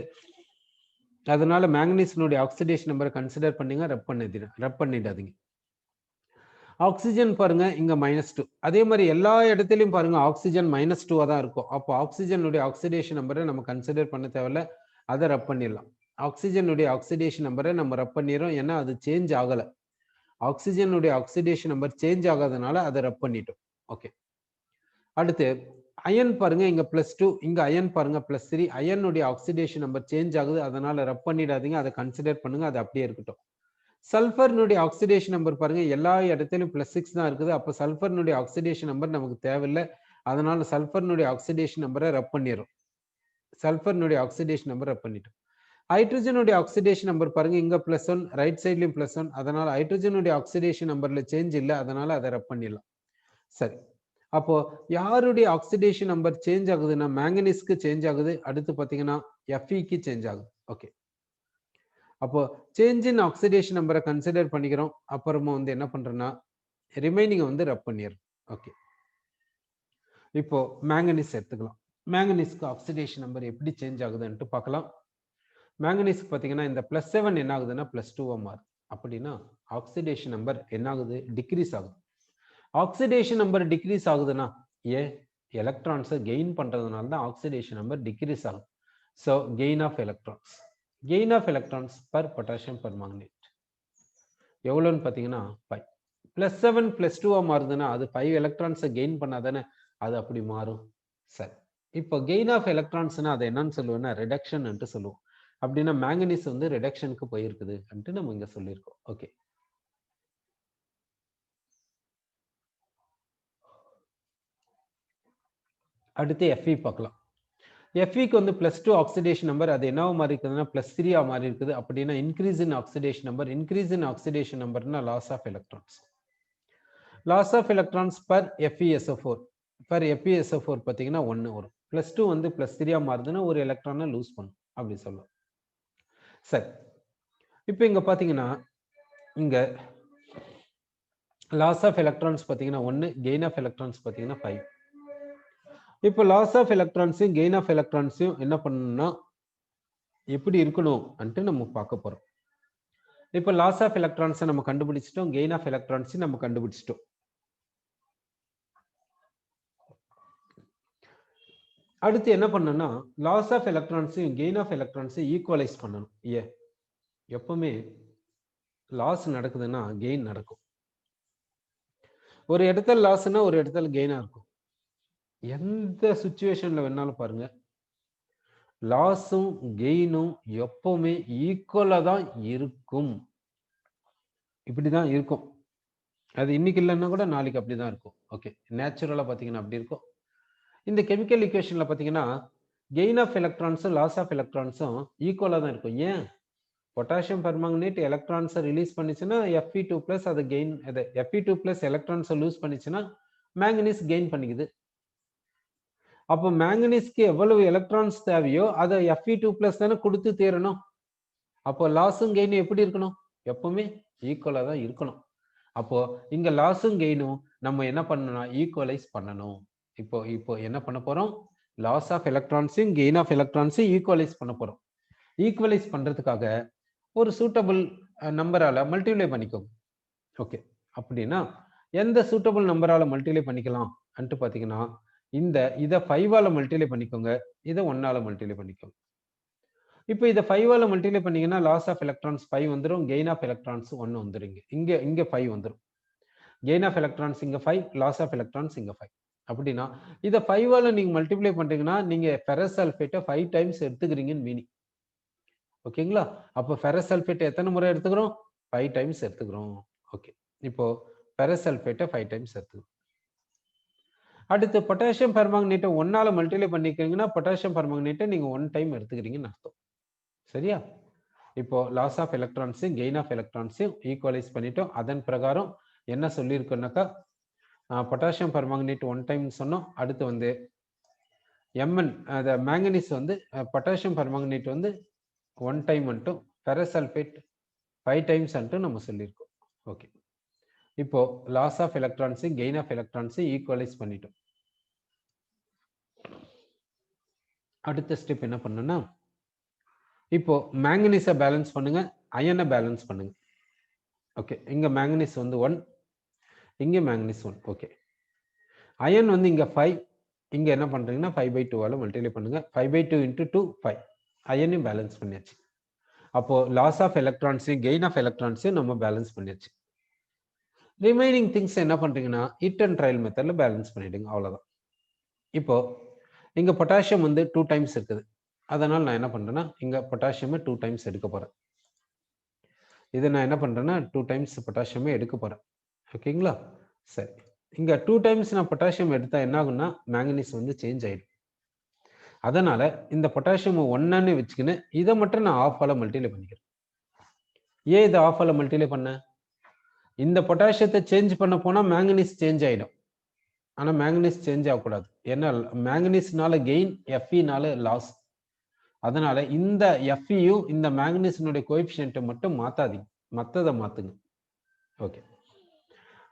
அதனால மேங்கனீஸினுடைய ஆக்சிடேஷன் நம்பரை கன்சிடர் பண்ணுங்க, ரப் பண்ணிடாதீங்க. ஆக்சிஜன் பாருங்க, இங்க -2. அதே மாதிரி எல்லா இடத்துலயும் பாருங்க ஆக்சிஜன் -2 தான் இருக்கும். அப்போ ஆக்சிஜனுடைய ஆக்சிடேஷன் நம்பரை நம்ம கன்சிடர் பண்ண தேவையில்ல, அதை ரப் பண்ணிடலாம். ஆக்சிஜனுடைய ஆக்சிடேஷன் நம்பரை நம்ம ரப் பண்ணிடுறோம், ஏன்னா அது சேஞ்ச் ஆகல. ஆக்சிஜனுடைய ஆக்சிடேஷன் நம்பர் சேஞ்ச் ஆகாதனால அதை ரப் பண்ணிட்டோம். ஓகே, அடுத்து அயன் பாருங்க, இங்க +2, இங்க அயன் பாருங்க +3. அயனுடைய ஆக்சிடேஷன் நம்பர் சேஞ்ச் ஆகுது, அதனால ரப் பண்ணிடாதீங்க, அதை கன்சிடர் பண்ணுங்க, அது அப்படியே இருக்கட்டும். சல்ஃபர்னுடைய ஆக்சிடேஷன் நம்பர் பாருங்க, எல்லா இடத்திலும் +6 தான் இருக்குது. அப்ப சல்ஃபர்னுடைய ஆக்சிடேஷன் நம்பர் நமக்கு தேவையில்லை, அதனால சல்ஃபர்னுடைய ஆக்சிடேஷன் நம்பரை ரப் பண்ணிடுறோம். சல்ஃபர்னுடைய ஆக்சிடேஷன் நம்பர் ரப் பண்ணிட்டோம். ஹைட்ரஜனுடைய ஆக்சிடேஷன் நம்பர் பாருங்க, இங்க +1, ரைட் சைட்லயும் +1, அதனால ஹைட்ரஜனுடைய ஆக்சிடேஷன் நம்பர்ல சேஞ்ச் இல்லை, அதனால அதை ரப் பண்ணிடலாம். சரி, அப்போ யாருடைய ஆக்சிடேஷன் நம்பர் சேஞ்ச் ஆகுதுன்னா மேங்கனீஸ்க்கு சேஞ்ச் ஆகுது. அடுத்து பாத்தீங்கன்னா Feக்கு சேஞ்ச் ஆகுது. ஓகே, அப்போ சேஞ்ச் இன் ஆக்சிடேஷன் நம்பரை கன்சிடர் பண்ணிக்கிறோம். அப்புறமா வந்து என்ன பண்றோம்னா ரிமைனிங் வந்து ரப் பண்ணிடுறோம். ஓகே, இப்போ மேங்கனீஸ் எடுத்துக்கலாம். மேங்கனீஸ்க்கு ஆக்சிடேஷன் நம்பர் எப்படி சேஞ்ச் ஆகுதுன்ட்டு பார்க்கலாம். மேங்கனீஸ்க்கு பார்த்தீங்கன்னா இந்த +7 என்ன ஆகுதுன்னா +2 மாறுது. அப்படின்னா ஆக்சிடேஷன் நம்பர் என்ன ஆகுது? டிக்ரீஸ் ஆகுது. ஆக்சிடேஷன் நம்பர் டிக்ரீஸ் ஆகுதுன்னா ஏன்? எலக்ட்ரான்ஸை கெயின் பண்றதுனால தான் ஆக்சிடேஷன் நம்பர் டிக்ரீஸ் ஆகும். So gain of electrons per potassium permanganate எவ்வளோன்னு பார்த்தீங்கன்னா 5. +7 +2 மாறுதுன்னா அது 5 எலக்ட்ரான்ஸை கெயின் பண்ணாதானே அது அப்படி மாறும். சரி, இப்போ கெயின் ஆஃப் எலக்ட்ரான்ஸ்னா அதை என்னன்னு சொல்லுவோம்னா ரிடக்ஷன் சொல்லுவோம். அப்படின்னா மேங்கனீஸ் வந்து ரிடக்ஷனுக்கு போயிருக்குது நம்ம இங்க சொல்லியிருக்கோம். ஓகே, அடுத்து Fe பார்க்கலாம். Feக்கு வந்து +2 ஆக்சிடேஷன் நம்பர், அது என்னவா மாறி இருக்குதுன்னா +3 மாறி இருக்குது. அப்படின்னா இன்க்ரீஸ் இன் ஆக்சிடேஷன் நம்பர்னா loss of electrons per FeSO4 பார்த்தீங்கன்னா 1 வரும். +2 வந்து +3 மாறுதுன்னா ஒரு எலக்ட்ரானை லூஸ் பண்ணும், அப்படி சொல்லலாம். சரி, இப்போ இங்க பாத்தீங்கன்னா இங்க லாஸ் ஆஃப் எலக்ட்ரான்ஸ் பாத்தீங்கன்னா 1, கெயின் ஆஃப் எலக்ட்ரான்ஸ் பாத்தீங்கன்னா 5. இப்போ லாஸ் ஆஃப் எலக்ட்ரான்ஸையும் கெயின் ஆஃப் எலக்ட்ரான்ஸையும் என்ன பண்ணணும்னா எப்படி இருக்கணும் நம்ம பார்க்க போறோம். இப்போ லாஸ் ஆஃப் எலக்ட்ரான்ஸை நம்ம கண்டுபிடிச்சிட்டோம், கெயின் ஆஃப் எலக்ட்ரான்ஸையும் நம்ம கண்டுபிடிச்சிட்டோம். அடுத்து என்ன பண்ணணும்னா லாஸ் ஆஃப் எலக்ட்ரான்ஸையும் கெயின் ஆஃப் எலக்ட்ரான்ஸையும் ஈக்குவலைஸ் பண்ணணும். எப்பவுமே லாஸ் நடக்குதுன்னா கெயின் நடக்கும். ஒரு இடத்துல லாஸ்னா ஒரு இடத்துல கெயினா இருக்கும். எந்த சுச்சுவேஷன்ல வேணாலும் பாருங்க, லாஸும் கெயினும் எப்பவுமே ஈக்குவலா தான் இருக்கும். இப்படிதான் இருக்கும். அது இன்னைக்கு இல்லைன்னா கூட நாளைக்கு அப்படிதான் இருக்கும். ஓகே, நேச்சுரலா பாத்தீங்கன்னா அப்படி இருக்கும். இந்த கெமிக்கல் ஈக்குவேஷன்ல பாத்தீங்கன்னா கெயின் ஆஃப் எலக்ட்ரான்ஸும் லாஸ் ஆஃப் எலக்ட்ரான்ஸும் ஈக்குவலா தான் இருக்கும். ஏன்? பொட்டாசியம் பெர்மாங்கனேட் எலக்ட்ரான்ஸை ரிலீஸ் பண்ணிச்சுன்னா Fe2+ அது கெயின், அது Fe2+ எலக்ட்ரான்ஸை லூஸ் பண்ணிச்சுன்னா மேங்கனீஸ் கெயின் பண்ணிக்குது. அப்போ மேங்கனீஸ்க்கு எவ்வளவு எலக்ட்ரான்ஸ் தேவையோ அதை Fe2+ தானே கொடுத்து தீரணும். அப்போ லாஸும் கெயினும் எப்படி இருக்கணும்? எப்பவுமே ஈக்குவலா தான் இருக்கணும். அப்போ இங்க லாஸும் கெயினும் நம்ம என்ன பண்ணணும்னா ஈக்குவலைஸ் பண்ணணும். இப்போ என்ன பண்ண போறோம்? லாஸ் ஆஃப் எலக்ட்ரான்ஸையும் கெயின் ஆஃப் எலக்ட்ரான்ஸையும் ஈக்குவலைஸ் பண்ண போறோம். ஈக்குவலைஸ் பண்றதுக்காக ஒரு சூட்டபிள் நம்பரால மல்டிப்ளை பண்ணிக்கோங்க. ஓகே, அப்படின்னா எந்த சூட்டபிள் நம்பரால மல்டிப்ளை பண்ணிக்கலாம் அன்ட்டு பாத்தீங்கன்னா இதை 5ஆல மல்டிப்ளை பண்ணிக்கோங்க, இதை 1ஆல மல்டிப்ளை பண்ணிக்கோங்க. இப்போ இதை 5ஆல மல்டிப்ளை பண்ணீங்கன்னா லாஸ் ஆஃப் எலக்ட்ரான்ஸ் 5 வந்துடும், கெயின் ஆஃப் எலக்ட்ரான்ஸ் 1 வந்துடும். இங்க 5 வந்துடும். கெயின் ஆஃப் எலக்ட்ரான்ஸ் இங்க 5, லாஸ் ஆஃப் எலக்ட்ரான்ஸ் இங்க 5. அப்படின்னா இதை 5ஆல நீங்க மல்டிப்ளை பண்றீங்கன்னா நீங்க ஃபெரஸ் சல்ஃபேட்டை 5 டைம்ஸ் எடுத்துக்கிறீங்கன்னு மீனிங். ஓகேங்களா? அப்போ ஃபெரஸ் சல்ஃபேட் எத்தனை முறை எடுத்துக்கிறோம்? 5 டைம்ஸ் எடுத்துக்கிறோம். ஓகே, இப்போ ஃபெரஸ் சல்ஃபேட்டை 5 டைம்ஸ் எடுத்துக்கிறோம். அடுத்து பொட்டாசியம் பெர்மாங்கனேட்டை 1ஆல மல்டிப்ளை பண்ணிக்கிறீங்கன்னா பொட்டாசியம் பெர்மாங்கனேட்டை நீங்க 1 டைம் எடுத்துக்கிறீங்கன்னு அர்த்தம். சரியா? இப்போ லாஸ் ஆஃப் எலக்ட்ரான்ஸையும் கெயின் ஆஃப் எலக்ட்ரான்ஸையும் ஈக்குவலைஸ் பண்ணிட்டோம். அதன் பிரகாரம் என்ன சொல்லியிருக்கோம்னாக்கா பொட்டாசியம் பெர்மாங்கனேட் 1 டைம் சொன்னோம். அடுத்து வந்து Mn அந்த மேங்கனீஸ் வந்து பொட்டாசியம் பெர்மாங்கனேட் வந்து 1 டைம் மட்டும், ஃபெரஸ் சல்ஃபேட் 5 டைம்ஸ் அன்ட்டு நம்ம சொல்லியிருக்கோம். ஓகே, இப்போ லாஸ் ஆஃப் எலக்ட்ரான்ஸையும் கெயின் ஆஃப் எலக்ட்ரான்ஸையும் ஈக்குவலைஸ் பண்ணிட்டோம். அடுத்த ஸ்டெப் என்ன பண்ணணும்னா இப்போ மேங்கனீஸை பேலன்ஸ் பண்ணுங்க, அயனை பேலன்ஸ் பண்ணுங்க. ஓகே, இங்க மேங்கனீஸ் வந்து 1, இங்க மேங்கனீஸ் 1. ஓகே, அயன் வந்து இங்க 5, இங்க என்ன பண்றீங்கன்னா 5/2ஆல மல்டிப்ளை பண்ணுங்க. 5/2 × 2 5. அயனையும் பேலன்ஸ் பண்ணியாச்சு. அப்போ லாஸ் ஆஃப் எலக்ட்ரான்ஸையும் கெயின் ஆஃப் எலக்ட்ரான்ஸையும் நம்ம பேலன்ஸ் பண்ணியாச்சு. ரிமைனிங் திங்ஸ் என்ன பண்றீங்கன்னா ஹிட் அண்ட் ட்ரையல் மெத்தட்ல பேலன்ஸ் பண்ணிடுங்க, அவ்வளவுதான். இப்போ இங்க பொட்டாசியம் வந்து 2 டைம்ஸ் இருக்குது. அதனால நான் என்ன பண்றேன்னா இங்க பொட்டாசியமை 2 டைம்ஸ் எடுக்க போறேன். இதை நான் என்ன பண்றேன்னா 2 டைம்ஸ் பொட்டாசியமே எடுக்க போறேன். ஓகேங்களா? சரி, இங்க 2 டைம்ஸ் நான் பொட்டாசியம் எடுத்தா என்ன ஆகும்னா மேங்கனீஸ் வந்து சேஞ்ச் ஆயிடும். அதனால இந்த பொட்டாசியம் 1ன்னு வச்சுக்கின்னு இதை மட்டும் நான் ஆஃபால மல்டிப்ளை பண்ணிக்கிறேன். ஏன் இதை ஆஃபால மல்டிப்ளை பண்ண? இந்த பொட்டாசியத்தை சேஞ்ச் பண்ண போனா மேங்கனீஸ் சேஞ்ச் ஆயிடும். ஆனா மேங்கனீஸ் சேஞ்ச் ஆகக்கூடாது. ஏன்னா மேங்கனீஸ்னால கெயின், Feனால லாஸ். அதனால இந்த Feயும் இந்த மேங்கனீஸினுடைய கோஎஃபிஷியன்ட்டை மட்டும் மாத்தாதீங்க, மற்றதை மாத்துங்க. ஓகே,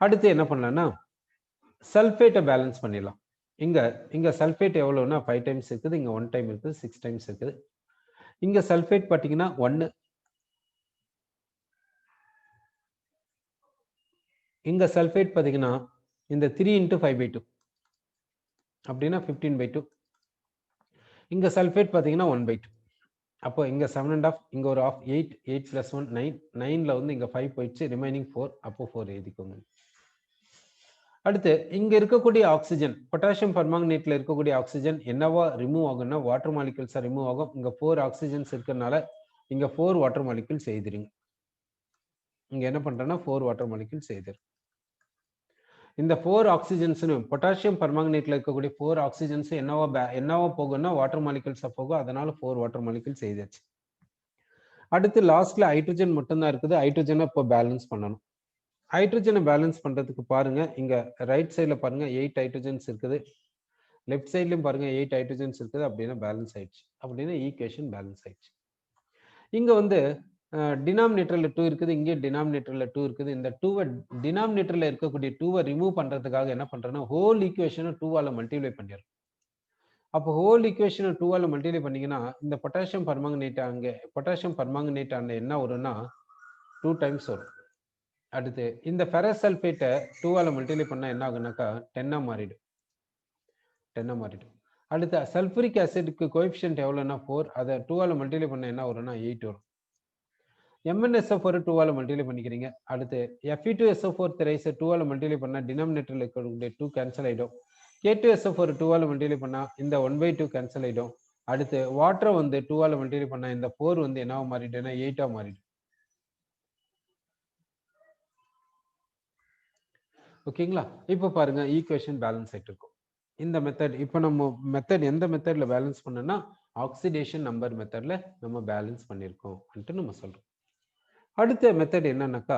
அடுத்து என்ன பண்ணலாம்னா சல்ஃபேட்டை பேலன்ஸ் பண்ணிடலாம். இங்க சல்ஃபேட் எவ்வளவுன்னா 5 டைம்ஸ் இருக்குது, இங்க 1 டைம் இருக்குது, 6 டைம்ஸ் இருக்குது. இங்க சல்ஃபேட் பார்த்தீங்கன்னா 1, இங்க சல்ஃபேட் பார்த்தீங்கன்னா இந்த 3 × 5/2 அப்படின்னா 15/2. இங்க சல்ஃபேட் பார்த்தீங்கன்னா 1/2. அப்போ இங்க 7 1/2, இங்க ஒரு ஆஃப் 8, 8 + 1 9, 9ல வந்து இங்க 5 போயிடுச்சு, ரிமைனிங் 4. அப்போ 4 எழுதிக்கோங்க. அடுத்து இங்க இருக்கக்கூடிய ஆக்சிஜன், பொட்டாசியம் பெர்மாங்கனேட்ல இருக்கக்கூடிய ஆக்சிஜன் என்னவா ரிமூவ் ஆகும்னா வாட்டர் மாலிகூல்ஸா ரிமூவ் ஆகும். இங்க 4 ஆக்சிஜன்ஸ் இருக்கிறதுனால இங்க 4 வாட்டர் மாலிகூல்ஸ் எழுதிருங்க. இங்க என்ன பண்றேன்னா 4 வாட்டர் மாலிகூல்ஸ் எழுதிரு. இந்த 4 ஆக்சிஜன்ஸ் பொட்டாசியம் பெர்மாங்கனேட்ல இருக்கக்கூடிய 4 ஆக்சிஜன்ஸ் என்னவா போகும்னா வாட்டர் மாலிகூல்ஸா போகும். அதனால 4 வாட்டர் மாலிகூல்ஸ் எழுதியாச்சு. அடுத்து லாஸ்ட்ல ஹைட்ரஜன் மட்டும்தான் இருக்குது. ஹைட்ரஜனை இப்போ பேலன்ஸ் பண்ணணும். ஹைட்ரஜனை பேலன்ஸ் பண்றதுக்கு பாருங்க, இங்க ரைட் சைட்ல பாருங்க 8 ஹைட்ரஜன்ஸ் இருக்குது, லெஃப்ட் சைட்லயும் பாருங்க 8 ஹைட்ரஜன்ஸ் இருக்குது. அப்படின்னா பேலன்ஸ் ஆயிடுச்சு. அப்படின்னா ஈக்குவேஷன் பேலன்ஸ் ஆயிடுச்சு. இங்க வந்து டினாமினேட்டர்ல 2 இருக்குது, இங்கே டினாமினேட்டர்ல 2 இருக்குது. இந்த 2வை டினாமினேட்டர்ல இருக்கக்கூடிய 2வை ரிமூவ் பண்றதுக்காக என்ன பண்றேன்னா ஹோல் ஈக்குவேஷனை 2ஆல மல்டிப்ளை பண்ணிடுறோம். அப்போ ஹோல் ஈக்குவேஷனை 2ஆல மல்டிப்ளை பண்ணீங்கன்னா இந்த பொட்டாசியம் பெர்மாங்கனேட் அங்க என்ன வரும்னா 2 டைம்ஸ் வரும். அடுத்து இந்த ஃபெரஸ் சல்ஃபேட்டை 2ஆல் மல்டிப்ளை பண்ணால் என்ன ஆகுனாக்கா 10ஆக மாறிடும். 10ஆக மாறிடும். அடுத்து சல்ஃபூரிக் ஆசிடுக்கு கோஎஃபிஷியன்ட் எவ்வளோன்னா 4, அதை 2ஆல் மல்டிப்ளை பண்ணால் என்ன வரும்னா 8 வரும். MnSO4 2ஆல் மல்டிப்ளை பண்ணிக்கிறீங்க. அடுத்து Fe2SO4 ரைஸை 2ஆல் மல்டிப்ளை பண்ணால் டினாமினேட்டரில் இருக்கக்கூடிய 2 கேன்சல் ஆகிடும். K2SO4 2ஆல் மல்டிப்ளை பண்ணால் இந்த 1/2 கேன்சல் ஆகிடும். அடுத்து வாட்டரை வந்து 2ஆல் மல்டிப்ளை பண்ணால் இந்த 4 வந்து என்னவா மாறிடுன்னா 8ஆக மாறிடும். ஓகேங்களா? இப்போ பாருங்க ஈக்குவேஷன் பேலன்ஸ் ஆகிட்டு இருக்கும். இந்த மெத்தட் இப்போ நம்ம மெத்தட் எந்த மெத்தடில் பேலன்ஸ் பண்ணோன்னா ஆக்சிடேஷன் நம்பர் மெத்தடில் நம்ம பேலன்ஸ் பண்ணியிருக்கோம் நம்ம சொல்கிறோம். அடுத்த மெத்தட் என்னன்னாக்கா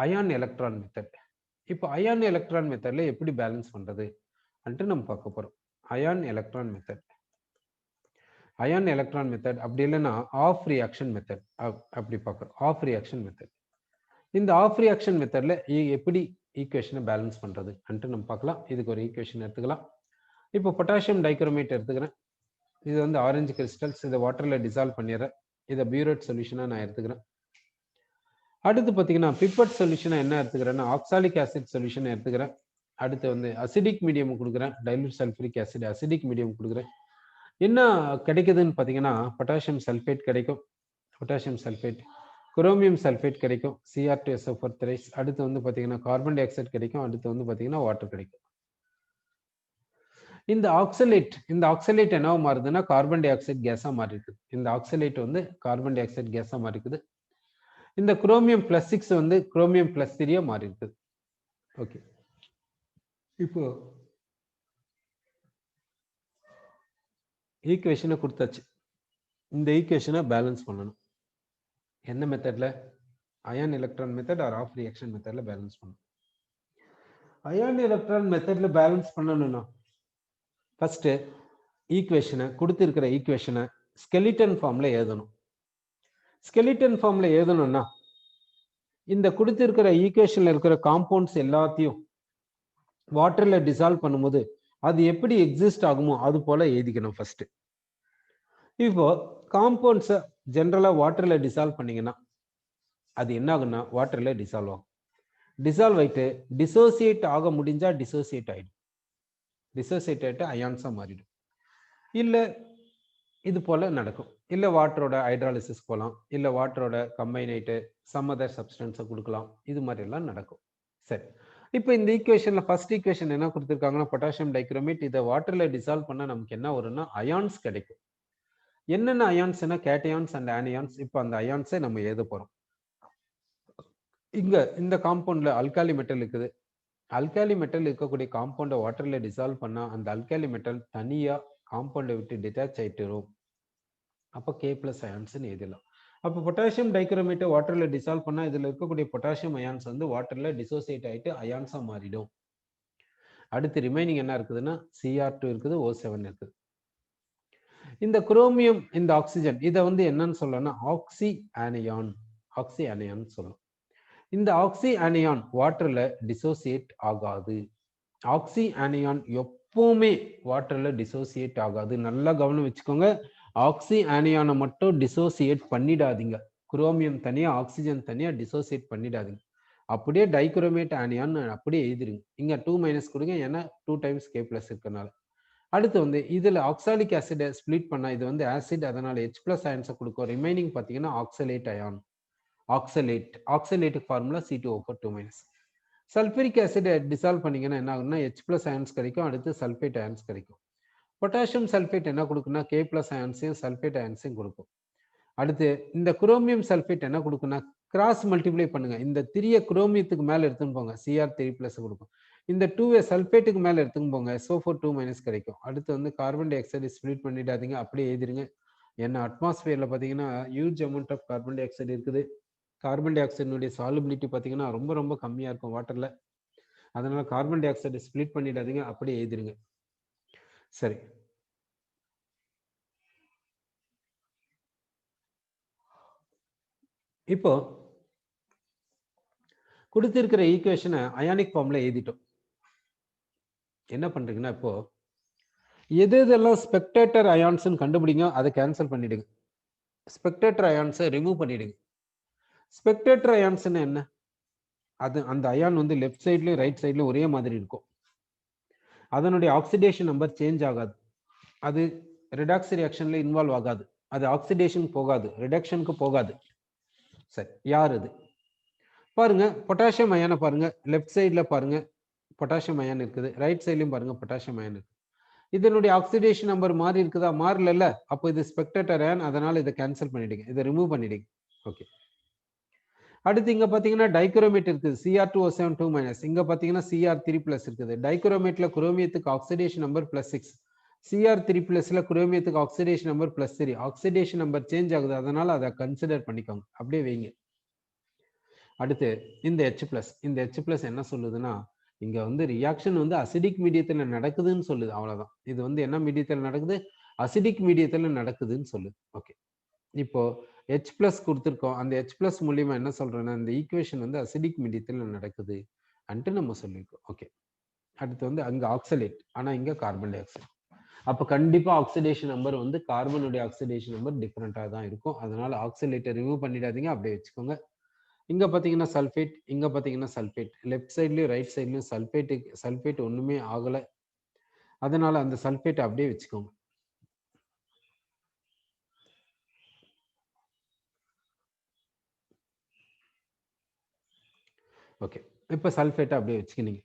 அயான் எலக்ட்ரான் மெத்தட். இப்போ அயான் எலக்ட்ரான் மெத்தட்ல எப்படி பேலன்ஸ் பண்றது நம்ம பார்க்க போறோம். அயான் எலக்ட்ரான் மெத்தட் அப்படி இல்லைன்னா ஆஃப் ரியாக்ஷன் மெத்தட் அப்படி பார்க்குறோம். Half reaction method. இந்த ஆஃப் ரியாக்ஷன் மெத்தட்ல எப்படி ஈக்குவேஷனை பேலன்ஸ் பண்றது நம்ம பார்க்கலாம். இதுக்கு ஒரு ஈக்குவேஷன் எடுத்துக்கலாம். இப்போ பொட்டாசியம் டைக்ரோமேட் எடுத்துக்கிறேன். இது வந்து ஆரஞ்சு கிறிஸ்டல்ஸ். இதை வாட்டர்ல டிசால்வ் பண்ணிடுறேன். இதை பியூரேட் சொல்யூஷனா நான் எடுத்துக்கிறேன். அடுத்து பார்த்தீங்கன்னா பிப்பட் சொல்யூஷனை என்ன எடுத்துக்கிறேன்னா ஆக்சாலிக் ஆசிட் சொல்யூஷன் எடுத்துக்கிறேன். அடுத்து வந்து அசிடிக் மீடியம் கொடுக்குறேன். Dilute sulphuric acid acidic medium கொடுக்குறேன். என்ன கிடைக்குதுன்னு பார்த்தீங்கன்னா பொட்டாசியம் சல்ஃபேட் கிடைக்கும். பொட்டாசியம் சல்ஃபேட், குரோமியம் சல்ஃபேட் கிடைக்கும். Cr2SO4 rice. அடுத்து வந்து பார்த்தீங்கன்னா கார்பன் டை ஆக்சைடு கிடைக்கும். அடுத்து வந்து பார்த்தீங்கன்னா வாட்டர் கிடைக்கும். இந்த ஆக்சலேட் என்னவா மாறுதுன்னா கார்பன் டை ஆக்சைடு கேஸா மாறி இருக்குது. இந்த ஆக்சலேட் வந்து கார்பன் டை ஆக்சைடு கேஸா மாறி இருக்குது. இந்த குரோமியம் +6 வந்து குரோமியம் +3 மாறி இருக்குது. ஓகே, இப்போ ஈக்குவேஷனை கொடுத்தாச்சு. இந்த ஈக்குவேஷனை பேலன்ஸ் பண்ணணும். என்ன மெத்தட்ல? Ion electron method or half reaction மெத்தட்ல பேலன்ஸ் பண்ணணும். அயான் எலக்ட்ரான் மெத்தட்ல பேலன்ஸ் பண்ணணும்னா ஃபர்ஸ்ட் ஈக்குவேஷனை கொடுத்திருக்கிற ஈக்குவேஷனை ஸ்கெலிட்டன் ஃபார்ம்ல எழுதணும். ஸ்கெலிட்டன் ஃபார்ம்ல எழுதணும்னா இந்த கொடுத்திருக்கிற ஈக்குவேஷன்ல இருக்கிற காம்பவுண்ட்ஸ் எல்லாத்தையும் வாட்டர்ல டிசால்வ் பண்ணும்போது அது எப்படி எக்ஸிஸ்ட் ஆகுமோ அது போல எழுதிக்கணும் ஃபர்ஸ்ட். இப்போ காம்பவுண்ட்ஸை ஜென்ரலா வாட்டர்ல டிசால்வ் பண்ணீங்கன்னா அது என்ன ஆகுன்னா வாட்டர்ல டிசால்வ் ஆகும். டிசால்வ் ஆயிட்டு டிசோசியேட் ஆக முடிஞ்சா டிசோசியேட் ஆயிடும். டிசோசியேட் ஆயிட்டு அயான்ஸா மாறிடும். இல்ல இது போல நடக்கும். இல்ல வாட்டரோட ஹைட்ராலிசிஸ் போகலாம். இல்ல வாட்டரோட கம்பைன் ஆயிட்டு சம் அதர் சப்ஸ்டன்ஸை கொடுக்கலாம். இது மாதிரி எல்லாம் நடக்கும். சரி, இப்போ இந்த ஈக்குவேஷன்ல ஃபர்ஸ்ட் ஈக்குவேஷன் என்ன கொடுத்துருக்காங்கன்னா பொட்டாசியம் டைக்ரோமேட். இதை வாட்டர்ல டிசால்வ் பண்ணா நமக்கு என்ன வரும்னா அயான்ஸ் கிடைக்கும். என்னென்ன அயான்ஸ்னா கேட்டயான்ஸ் அண்ட் ஆனியான்ஸ். இப்போ அந்த அயான்ஸை நம்ம எழுத போறோம். இங்க இந்த காம்பவுண்ட்ல அல்காலி மெட்டல் இருக்குது. அல்காலி மெட்டல் இருக்கக்கூடிய காம்பவுண்டை வாட்டர்ல டிசால்வ் பண்ணா அந்த அல்காலி மெட்டல் தனியா காம்பவுண்டை விட்டு டிட்டாச் ஆயிட்டு வரும். அப்போ K+ அயான்ஸ்ன்னு எழுதலாம். அப்போ பொட்டாசியம் டைக்ரோமேட்டை வாட்டர்ல டிசால்வ் பண்ணா இதுல இருக்கக்கூடிய பொட்டாசியம் அயான்ஸ் வந்து வாட்டர்ல டிசோசியேட் ஆயிட்டு அயான்ஸா மாறிடும். அடுத்து ரிமைனிங் என்ன இருக்குதுன்னா Cr2 இருக்குது, O7 இருக்குது. இந்த குரோமியம், இந்த ஆக்சிஜன், இதை வந்து என்னன்னு சொல்லணும்னா ஆக்சி ஆனியான் சொல்லணும். இந்த ஆக்சி ஆனியான் வாட்டர்ல டிசோசியேட் ஆகாது. ஆக்சி ஆனியான் எப்பவுமே வாட்டர்ல டிசோசியேட் ஆகாது. நல்லா கவனம் வச்சுக்கோங்க. ஆக்சி ஆனியானை மட்டும் டிசோசியேட் பண்ணிடாதீங்க. குரோமியம் தனியா ஆக்சிஜன் தனியா டிசோசியேட் பண்ணிடாதீங்க. அப்படியே டைக்ரோமேட் ஆனியான் அப்படியே எழுதிருங்க. இங்க 2- கொடுங்க, ஏன்னா 2 டைம்ஸ் K+ இருக்கனால. அடுத்து வந்து இதுல ஆக்சாலிக் ஆசிடை ஸ்பிளிட் பண்ணா இது வந்து ஆசிட், அதனால H+ அயன்ஸை கொடுக்கும். ரிமைனிங் பார்த்தீங்கன்னா ஆக்சலேட் அயான். ஆக்சலேட்டுக்கு ஃபார்முலா C2O4 2-. சல்ஃபூரிக் ஆசிடை டிசால்வ் பண்ணீங்கன்னா என்ன ஆகும்னா H+ அயன்ஸ் கிடைக்கும். அடுத்து சல்ஃபேட் அயன்ஸ் கிடைக்கும். பொட்டாசியம் சல்ஃபேட் என்ன கொடுக்குன்னா K+ அயன்ஸையும் சல்ஃபேட் அயன்ஸையும் கொடுக்கும். அடுத்து இந்த குரோமியம் சல்ஃபேட் என்ன கொடுக்குன்னா கிராஸ் மல்டிப்ளை பண்ணுங்க. இந்த 3 குரோமியத்துக்கு மேல எடுத்துன்னு போங்க, Cr3+ கொடுக்கும். இந்த 2 சல்ஃபேட்டுக்கு மேல எடுத்துன்னு போங்க, SO4 2- கிடைக்கும். அடுத்து வந்து கார்பன் டை ஆக்சைடு ஸ்பிளிட் பண்ணிடாதீங்க, அப்படியே எழுதிருங்க. ஏன்னா அட்மாஸ்பியர்ல பார்த்தீங்கன்னா huge amount of carbon dioxide இருக்குது. கார்பன் டை ஆக்சைடினுடைய சாலுபிலிட்டி பார்த்தீங்கன்னா ரொம்ப ரொம்ப கம்மியா இருக்கும் வாட்டர்ல. அதனால கார்பன் டை ஆக்சைடு ஸ்பிளிட் பண்ணிடாதீங்க, அப்படியே எழுதிருங்க. சரி, இப்போ கொடுத்திருக்கிற ஈக்குவேஷனை அயானிக் ஃபார்ம்ல எழுதிட்டோம். என்ன பண்றீங்கன்னா இப்போ எது எதெல்லாம் ஸ்பெக்டேட்டர் அயான்ஸ் கண்டுபிடிங்க, அதை கேன்சல் பண்ணிடுங்க. ஸ்பெக்டேட்டர் அயான்ஸை ரிமூவ் பண்ணிடுங்க. ஸ்பெக்டேட்டர் அயான்ஸ் என்ன? அது அந்த அயான் வந்து லெஃப்ட் சைட்லயும் ரைட் சைட்லயும் ஒரே மாதிரி இருக்கும். அதனுடைய ஆக்சிடேஷன் நம்பர் சேஞ்ச் ஆகாது. அது ரிடாக்ஸ் ரியாக்ஷன்ல இன்வால்வ் ஆகாது. அது ஆக்சிடேஷன் போகாது, ரிடக்ஷனுக்கு போகாது. சரி, யார் அது? பாருங்க, பொட்டாசியம் அயானை பாருங்க. லெஃப்ட் சைட்ல பாருங்க பொட்டாசியம் அயான் இருக்குது, ரைட் சைட்லயும் பாருங்க பொட்டாசியம் அயான் இருக்கு. இதனுடைய ஆக்சிடேஷன் நம்பர் மாறி இருக்குதா? மாறல. அப்போ இது ஸ்பெக்டேட்டர் அயான், அதனால இதை கேன்சல் பண்ணிடுங்க, இதை ரிமூவ் பண்ணிடுங்க. ஓகே. அடுத்து இங்க பாத்தீங்கன்னா டைக்ரோமேட் இருக்குது, Cr2O7 2-. இங்க பாத்தீங்கன்னா Cr3+ இருக்குது. டைக்ரோமேட்ல குரோமியத்துக்கு ஆக்சிடேஷன் நம்பர் +6, Cr3+ல குரோமியத்துக்கு oxidation number +3. Oxidation number change ஆகுது, அதனால அதை கன்சிடர் பண்ணிக்கோங்க, அப்படியே வைங்க. அடுத்து இந்த H+, இந்த H+ என்ன சொல்லுதுன்னா, இங்க வந்து ரியாக்ஷன் வந்து அசிடிக் மீடியத்துல நடக்குதுன்னு சொல்லுது, அவ்வளவுதான். இது வந்து என்ன மீடியத்துல நடக்குது? அசிடிக் மீடியத்துல நடக்குதுன்னு சொல்லுது. ஓகே. இப்போ H+ கொடுத்துருக்கோம், அந்த H+ மூலியமா என்ன சொல்றேன்னா, இந்த ஈக்குவேஷன் வந்து அசிடிக் மீடியத்துல நடக்குது அன்ட்டு நம்ம சொல்லியிருக்கோம். ஓகே. அடுத்து வந்து அங்க ஆக்சலேட், ஆனா இங்க கார்பன் டை ஆக்சைடு. அப்ப கண்டிப்பா ஆக்சிடேஷன் நம்பர் வந்து கார்பனுடைய ஆக்சிடேஷன் நம்பர் டிஃபரெண்டா தான் இருக்கும். அதனால ஆக்சலேட்டை ரிமூவ் பண்ணிடாதீங்க, அப்படியே வச்சுக்கோங்க. இங்க பாத்தீங்கன்னா சல்பேட், இங்க பாத்தீங்கன்னா சல்பேட். லெஃப்ட் சைட்லயும் ரைட் சைட்லயும் சல்பேட் ஒண்ணுமே ஆகல, அதனால அந்த சல்பேட் அப்படியே வச்சுக்கோங்க. ஓகே. இப்ப சல்பேட் அப்படியே வச்சுக்கினீங்க.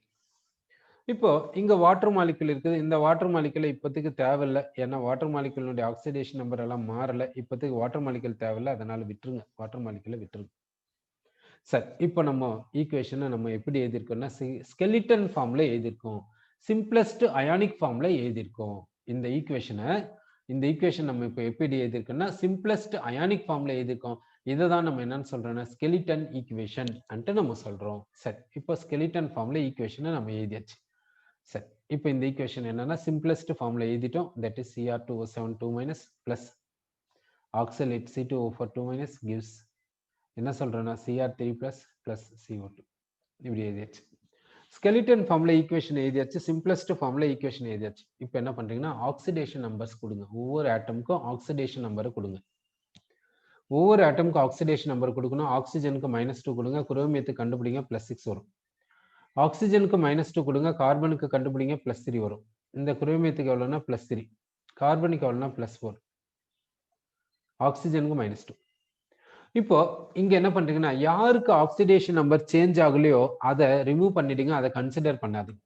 இப்போ இங்க வாட்டர் மாலிகுல் இருக்குது. இந்த வாட்டர் மாலிகுல் இப்போதைக்கு தேவையில்லை, ஏன்னா வாட்டர் மாலிகுலுடைய ஆக்சிடேஷன் நம்பர் எல்லாம் மாறல. இப்போதைக்கு வாட்டர் மாலிகுல் தேவையில்லை, அதனால விட்டுருங்க, வாட்டர் மாலிகுலை விட்டுருங்க. சரி, இப்போ நம்ம ஈக்குவேஷனை நம்ம எப்படி எழுதியிருக்கோம்னா ஸ்கெலிட்டன் ஃபார்ம்ல எழுதியிருக்கோம், சிம்பிளஸ்ட் அயானிக் ஃபார்ம்ல எழுதியிருக்கோம். இந்த ஈக்குவேஷன் நம்ம இப்போ எப்படி எழுதியிருக்கோம்னா சிம்பிளஸ்ட் அயானிக் ஃபார்ம்ல எழுதியிருக்கோம். இதை தான் நம்ம என்னன்னு சொல்றோம்னா ஸ்கெலிட்டன் ஈக்குவேஷன் அன்ட்டு நம்ம சொல்றோம். சரி, இப்போ ஸ்கெலிட்டன் ஃபார்ம்ல ஈக்குவேஷனை நம்ம எழுதியாச்சு. சரி, இப்போ இந்த ஈக்குவேஷன் என்னன்னா சிம்பிளஸ்ட் ஃபார்ம்ல எழுதிட்டோம். That is Cr2O7 2- plus oxalate C2O4 2- gives என்ன சொல்றேன்னா Cr3+ plus CO2. இப்படி எழுதியாச்சு. ஸ்கெலிட்டன் ஃபார்ம்ல ஈக்குவேஷன் எழுதியாச்சு, சிம்பிளஸ்ட் ஃபார்ம்ல ஈக்குவேஷன் எழுதியாச்சு. இப்போ என்ன பண்றீங்கன்னா ஆக்சிடேஷன் நம்பர்ஸ் கொடுங்க, ஒவ்வொரு ஆட்டமுக்கும் ஆக்சிடேஷன் நம்பரை கொடுங்க. ஒவ்வொரு ஆட்டமுக்கும் ஆக்சிடேஷன் நம்பர் கொடுக்கணும். ஆக்சிஜனுக்கு -2 கொடுங்க, குரோமியத்துக்கு கண்டுபிடிங்க +6 வரும். ஆக்சிஜனுக்கு -2 கொடுங்க, கார்பனுக்கு கண்டுபிடிங்க +3 வரும். இந்த குரோமியத்துக்கு எவ்வளவுனா +3, கார்பனுக்கு எவ்வளவுனா +4, ஆக்சிஜனுக்கு -2. இப்போ இங்க என்ன பண்றீங்கன்னா யாருக்கு ஆக்சிடேஷன் நம்பர் சேஞ்ச் ஆகலையோ அதை ரிமூவ் பண்ணிடுங்க, அதை கன்சிடர் பண்ணாதீங்க.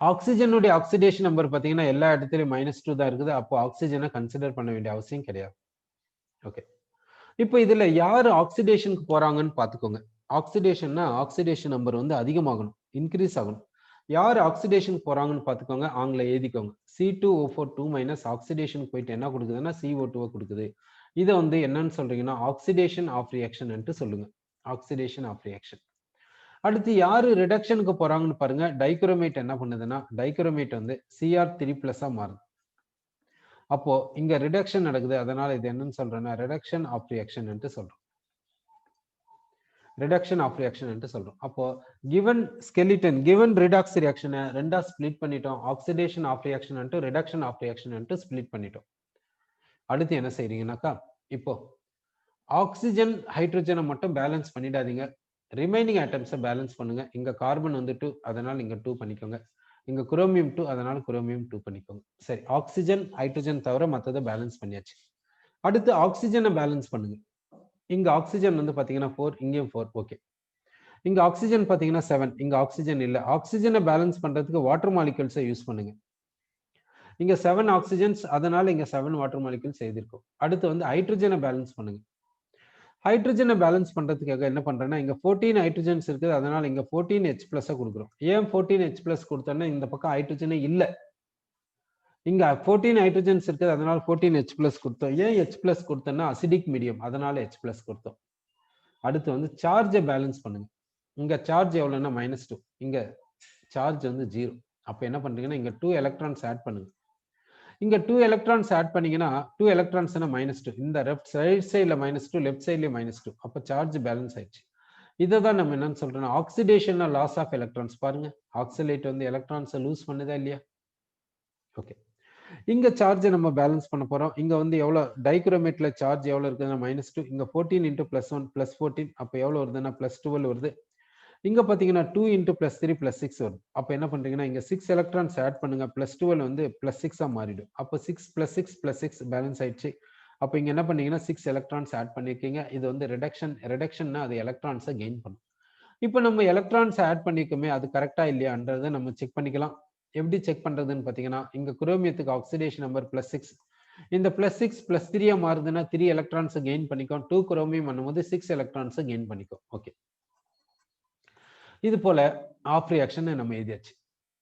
ஆக்சிஜனுடைய ஆக்சிடேஷன் நம்பர் பாத்தீங்கன்னா எல்லா இடத்துலயும் -2 தான் இருக்குது, அப்போ ஆக்சிஜனை கன்சிடர் பண்ண வேண்டிய அவசியம் கிடையாது. ஓகே. இப்போ இதுல யாரு ஆக்சிடேஷனுக்கு போறாங்கன்னு பாத்துக்கோங்க. ஆக்சிடேஷன்னா ஆக்சிடேஷன் நம்பர் வந்து அதிகமாகணும், இன்க்ரீஸ் ஆகணும். யார் ஆக்சிடேஷன் போறாங்கன்னு பாத்துக்கோங்க, ஆங்கில எழுதிக்கோங்க. C2O4 2- ஆக்சிடேஷன் போயிட்டு என்ன கொடுக்குதுன்னா CO2 கொடுக்குது. இதை வந்து என்னன்னு சொல்றீங்கன்னா ஆக்சிடேஷன் ஆஃப் ரியாக்ஷன் சொல்லுங்க, ஆக்சிடேஷன் ஆஃப் ரியாக்ஷன். அடுத்து யாரு ரிடக்ஷனுக்கு போறாங்கன்னு பாருங்க. டைக்ரோமேட் என்ன பண்ணுதுன்னா டைக்ரோமேட் வந்து Cr3+ மாறுது. அப்போ இங்க ரிடக்ஷன் நடக்குது, அதனால இது என்னன்னு சொல்றேன்னா ரிடக்ஷன் ஆஃப் ரியாக்ஷன் சொல்றோம், ரிடக்ஷன் ஆஃப் ரியாக்ஷன் சொல்றோம். அப்போ given skeleton given redox ரியாக்ஷனை ரெண்டா ஸ்ப்ளிட் பண்ணிட்டோம், oxidation half reaction reduction half reaction split பண்ணிட்டோம். அடுத்து என்ன செய்றீங்கன்னாக்கா இப்போ ஆக்சிஜன் ஹைட்ரஜனை மட்டும் பேலன்ஸ் பண்ணிடாதீங்க, ரிமைனிங் ஆட்டம்ஸை பேலன்ஸ் பண்ணுங்க. இங்க கார்பன் வந்து 2, அதனால இங்க 2 பண்ணிக்கோங்க. இங்க குரோமியம் 2, அதனால குரோமியம் 2 பண்ணிக்கோங்க. சரி, ஆக்சிஜன் ஹைட்ரஜன் தவிர மற்றதை பேலன்ஸ் பண்ணியாச்சு. அடுத்து ஆக்சிஜனை பேலன்ஸ் பண்ணுங்க. இங்க ஆக்சிஜன் வந்து பாத்தீங்கன்னா 4, இங்கேயும் 4. ஓகே. இங்க ஆக்சிஜன் பாத்தீங்கன்னா 7, இங்க ஆக்சிஜன் இல்ல. ஆக்சிஜனை பேலன்ஸ் பண்றதுக்கு வாட்டர் மாலிகூல்ஸை யூஸ் பண்ணுங்க. இங்க 7 ஆக்சிஜன்ஸ், அதனால இங்க 7 வாட்டர் மாலிகூல்ஸ் எழுதியிருக்கோம். அடுத்து வந்து ஹைட்ரஜனை பேலன்ஸ் பண்ணுங்க. ஹைட்ரஜனை பேலன்ஸ் பண்றதுக்காக என்ன பண்றேன்னா இங்க 14 ஹைட்ரஜன்ஸ் இருக்குது, அதனால இங்க 14H+ கொடுக்குறோம். ஏன் 14H+ கொடுத்தோம்னா இந்த பக்கம் ஹைட்ரஜனே இல்ல, இங்க 14 ஹைட்ரஜன்ஸ் இருக்குது, அதனால 14H+ கொடுத்தோம். ஏன் H+ கொடுத்தோம்னா அசிடிக் மீடியம், அதனால H+ கொடுத்தோம். அடுத்து வந்து சார்ஜை பேலன்ஸ் பண்ணுங்க. இங்க சார்ஜ் எவ்வளவுன்னா -2, இங்க சார்ஜ் வந்து 0. அப்ப என்ன பண்றீங்கன்னா இங்க 2 எலக்ட்ரான்ஸ் ஆட் பண்ணுங்க. இங்க 2 எலக்ட்ரான்ஸ் ஆட் பண்ணீங்கன்னா 2 எலக்ட்ரான்ஸ்னா -2, இந்த லெஃப்ட் சைடுல -2, லெஃப்ட் சைடுல -2, அப்ப சார்ஜ் பேலன்ஸ் ஆயிடுச்சு. இதை தான் நம்ம என்னன்னு சொல்றோம்னா ஆக்சிடேஷன் லாஸ் ஆஃப் எலக்ட்ரான்ஸ். பாருங்க, ஆக்சிலேட் வந்து எலக்ட்ரான்ஸை லூஸ் பண்ணுதா இல்லையா? ஓகே. இங்க சார்ஜ் நம்ம பேலன்ஸ் பண்ண போறோம். இங்க வந்து எவ்வளவு டைக்ரோமேட்ல சார்ஜ் எவ்வளவு இருக்குதுன்னா -2 இங்க 14 × +1 +14 அப்ப எவ்வளவு வருதுன்னா +12 வருது. இங்க பாத்தீங்கன்னா 2 × +3 +6 வருது. அப்ப என்ன பண்றீங்கன்னா இங்க 6 எலக்ட்ரான்ஸ் ஆட் பண்ணுங்க. +12 வந்து +6 மாறிடும். அப்ப 6 + 6 +6 பேலன்ஸ் ஆயிடுச்சு. அப்ப இங்க என்ன பண்ணீங்கன்னா 6 எலக்ட்ரான்ஸ் ஆட் பண்ணிருக்கீங்க. இது வந்து ரிடக்ஷன்னா அது எலக்ட்ரான்ஸை கெயின் பண்ணும். இப்போ நம்ம எலக்ட்ரான்ஸ் ஆட் பண்ணிருக்கோமே அது கரெக்டா இல்லையான்றதை நம்ம செக் பண்ணிக்கலாம். எப்படி செக் பண்றதுன்னு பாத்தீங்கன்னா இங்க குரோமியத்துக்கு ஆக்சிடேஷன் நம்பர் +6 இந்த +6 +3 மாறுதுன்னா 3 எலக்ட்ரான்ஸ் கெயின் பண்ணிக்கும். 2 குரோமியம் பண்ணும்போது 6 எலக்ட்ரான்ஸ் கெயின் பண்ணிக்கும். ஓகே, இது போல ஆஃப் ரியாக்ஷன் நம்ம எழுதியாச்சு.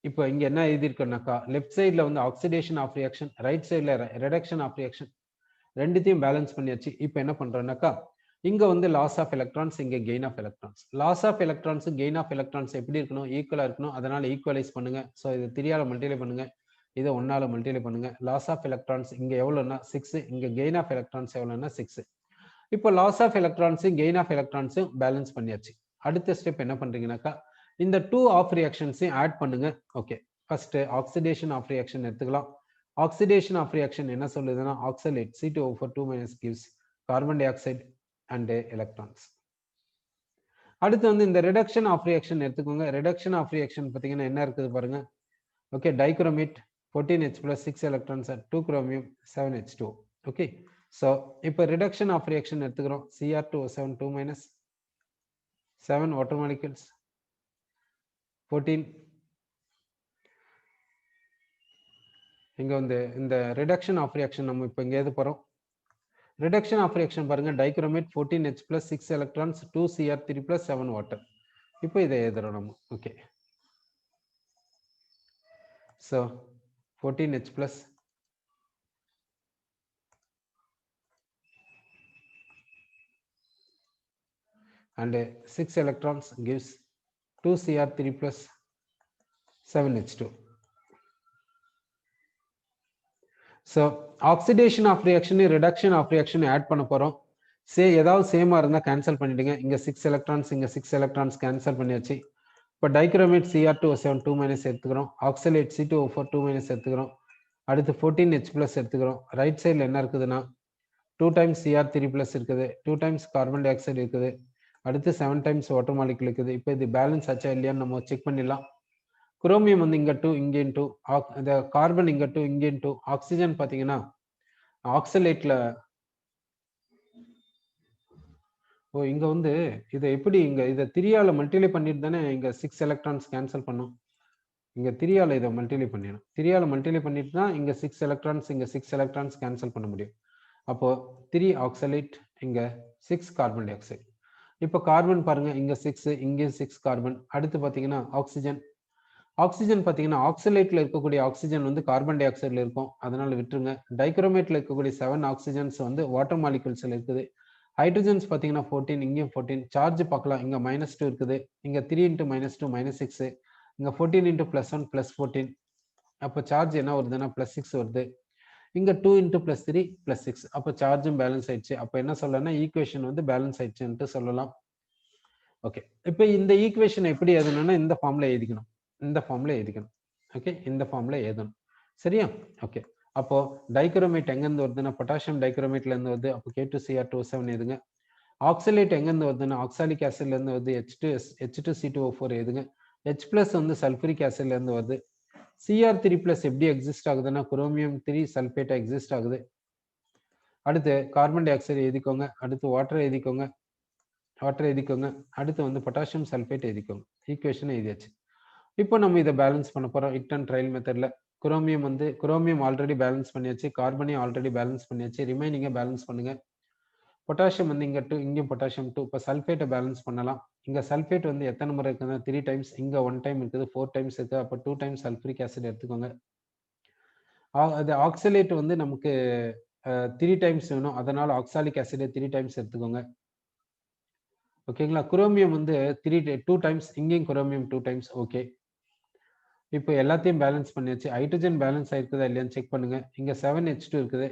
இப்போ இங்க என்ன எழுதியிருக்கோம்னாக்கா லெஃப்ட் சைட்ல வந்து ஆக்சிடேஷன் ஆஃப் ரியாக்ஷன், ரைட் சைட்ல ரிடக்ஷன் ஆஃப் ரியாக்ஷன் ரெண்டுத்தையும் பேலன்ஸ் பண்ணியாச்சு. இப்போ என்ன பண்றோம்னாக்கா இங்க வந்து லாஸ் ஆஃப் எலக்ட்ரான்ஸ், இங்க gain of electrons. Loss of electrons gain of electrons எப்படி இருக்கணும்? ஈக்குவலா இருக்கணும். அதனால ஈக்குவலைஸ் பண்ணுங்க. ஸோ இது 3ஆல மல்டிப்ளை பண்ணுங்க, இதை 1ஆல மல்டிப்ளை பண்ணுங்க. லாஸ் ஆஃப் எலக்ட்ரான்ஸ் இங்க எவ்வளவுன்னா 6, இங்க கெயின் ஆஃப் எலக்ட்ரான்ஸ் எவ்வளவுன்னா 6. இப்போ லாஸ் ஆஃப் எலக்ட்ரான்ஸும் கெயின் ஆஃப் எலக்ட்ரான்ஸும் பேலன்ஸ் பண்ணியாச்சு. அடுத்த ஸ்டெப் என்ன பண்றீங்கன்னாக்கா இந்த 2 ஆஃப் ரியாக்ஷன்ஸையும் ஆட் பண்ணுங்க. Okay, first oxidation half reaction எடுத்துக்கலாம். ஆக்சிடேஷன் ஆஃப் ரியாக்ஷன் என்ன சொல்லுதுன்னா oxalate C2O4 2- gives carbon dioxide and electrons. அடுத்து வந்து இந்த ரிடக்ஷன் ஆஃப் ரியாக்ஷன் எடுத்துக்கோங்க. ரிடக்ஷன் ஆஃப் ரியாக்ஷன் பார்த்தீங்கன்னா என்ன இருக்குது பாருங்க. Okay, dichromate 14H + 6 electrons and 2 chromium 7H2. Okay, so இப்போ ரிடக்ஷன் ஆஃப் ரியாக்ஷன் எடுத்துக்கிறோம். Cr2O7 2- 7 water molecules 14. இங்க வந்து இந்த ரிடக்ஷன் ஆஃப் ரியாக்ஷன் நம்ம இப்போ இங்க எழுத போறோம். ரிடக்ஷன் ஆஃப் ரியாக்ஷன் பாருங்க, dichromate 14H + 6 electrons 2 Cr3 + 7 water. இப்போ இதை எழுதுறோம் நம்ம. Okay, so 14H + and 6 electrons gives 2 Cr3 + 7H2. So oxidation of reaction reduction of reaction add பண்ண போறோம். ஏதாவது சேமா இருந்தா கேன்சல் பண்ணிடுங்க. இங்க 6 எலக்ட்ரான்ஸ், இங்க 6 எலக்ட்ரான்ஸ் கேன்சல் பண்ணியாச்சு. இப்போ டைக்ரோமேட் Cr2O7 2- எடுத்துக்கிறோம். ஆக்சலேட் C2O4 2- எடுத்துக்கிறோம். அடுத்து 14H + எடுத்துக்கிறோம். ரைட் சைடில் என்ன இருக்குதுன்னா 2 times Cr3 + இருக்குது, 2 times கார்பன் டை ஆக்சைடு இருக்குது, அடுத்து 7 times வாட்டர் மாலிகுல் இருக்குது. இப்போ இது பேலன்ஸ் ஆச்சா இல்லையான்னு நம்ம செக் பண்ணிடலாம். குரோமியம் வந்து இங்க 2, இங்கே 2, இந்த கார்பன் இங்க 2, இங்கே 2, ஆக்சிஜன் பாத்தீங்கன்னா ஆக்சலேட்ல இங்க வந்து இதை எப்படி இதை 3ஆல மல்டிப்ளை பண்ணிட்டு தானே இங்க 6 எலக்ட்ரான்ஸ் கேன்சல் பண்ணும். இங்க 3ஆல இதை மல்டிப்ளை பண்ணிடும். 3ஆல மல்டிப்ளை பண்ணிட்டு தான் இங்க 6 எலக்ட்ரான்ஸ், இங்க 6 எலக்ட்ரான்ஸ் கேன்சல் பண்ண முடியும். அப்போ 3 ஆக்சலேட், இங்க 6 கார்பன் டை ஆக்சைடு. இப்போ கார்பன் பாருங்க, இங்க 6, இங்கே 6 கார்பன். அடுத்து பாத்தீங்கன்னா ஆக்சிஜன். ஆக்சிஜன் பாத்தீங்கன்னா ஆக்சலேட்ல இருக்கக்கூடிய ஆக்சிஜன் வந்து கார்பன் டை ஆக்சைடுல இருக்கும், அதனால விட்டுருங்க. டைக்ரோமேட்ல இருக்கக்கூடிய 7 ஆக்சிஜன்ஸ் வந்து வாட்டர் மாலிகுல்ஸ்ல இருக்குது. ஹைட்ரஜன்ஸ் பாத்தீங்கன்னா 14, இங்கேயும் 14. சார்ஜ் பார்க்கலாம், இங்க -2 இருக்குது, இங்க 3 × -2 -6, இங்க 14 × +1 +14. அப்போ சார்ஜ் என்ன வருதுன்னா +6 வருது. இங்க 2 × +3 +6. அப்போ சார்ஜும் பேலன்ஸ் ஆயிடுச்சு. அப்போ என்ன சொல்லலாம்னா ஈக்குவேஷன் வந்து பேலன்ஸ் ஆயிடுச்சுன்ட்டு சொல்லலாம். ஓகே, இப்போ இந்த ஈக்குவேஷன் எப்படி எழுதணும்னா இந்த ஃபார்ம்ல எழுதிக்கணும். இந்த ஃபார்ம்ல எழுதிக்கணும். ஓகே, இந்த ஃபார்ம்ல எழுதணும். சரியா? ஓகே, அப்போ டைக்ரோமேட் எங்க இருந்து வருதுன்னா பொட்டாசியம் டைக்ரோமேட்ல இருந்து வருது. அப்போ K2Cr2O7 எழுதுங்க. ஆக்சலேட் எங்க இருந்து வருதுன்னா ஆக்சாலிக் ஆசிட்ல இருந்து வருது. H2C2O4 எழுதுங்க. H+ வந்து சல்பூரிக் ஆசிட்ல இருந்து வருது. Cr3+ எப்படி எக்ஸிஸ்ட் ஆகுதுன்னா குரோமியம் 3 சல்பேட் எக்ஸிஸ்ட் ஆகுது. அடுத்து கார்பன் டை ஆக்சைடு எழுதிக்கோங்க. அடுத்து வாட்டர் எழுதிக்கோங்க. அடுத்து வந்து பொட்டாசியம் சல்பேட் எழுதிக்கோங்க. ஈக்குவேஷன் எழுதியாச்சு. இப்போ நம்ம இதை பேலன்ஸ் பண்ண போறோம் ஹிட் அண்ட் ட்ரையல் மெத்தட்ல. குரோமியம் ஆல்ரெடி பேலன்ஸ் பண்ணியாச்சு, கார்பனையும் ஆல்ரெடி பேலன்ஸ் பண்ணியாச்சு. ரிமைனிங்கை பேலன்ஸ் பண்ணுங்க. பொட்டாசியம் வந்து இங்க 2, இங்கேயும் பொட்டாசியம் 2. இப்போ சல்பேட்டை பேலன்ஸ் பண்ணலாம். இங்க சல்பேட் வந்து எத்தனை முறை இருக்குதுன்னா 3 டைம்ஸ், இங்க 1 டைம் இருக்குது, 4 டைம்ஸ் இருக்குது. அப்போ 2 டைம்ஸ் சல்பூரிக் ஆசிட் எடுத்துக்கோங்க. அது ஆக்சலேட் வந்து நமக்கு 3 டைம்ஸ் வேணும், அதனால ஆக்சாலிக் ஆசிட் 3 டைம்ஸ் எடுத்துக்கோங்க. ஓகேங்களா? குரோமியம் வந்து 2 டைம்ஸ், இங்கேயும் குரோமியம் 2 டைம்ஸ். ஓகே, இப்போ எல்லாத்தையும் பேலன்ஸ் பண்ணியாச்சு. ஹைட்ரஜன் பேலன்ஸ் ஆயிருக்குதா இல்லையான்னு செக் பண்ணுங்க. இங்க 7H2 இருக்குது.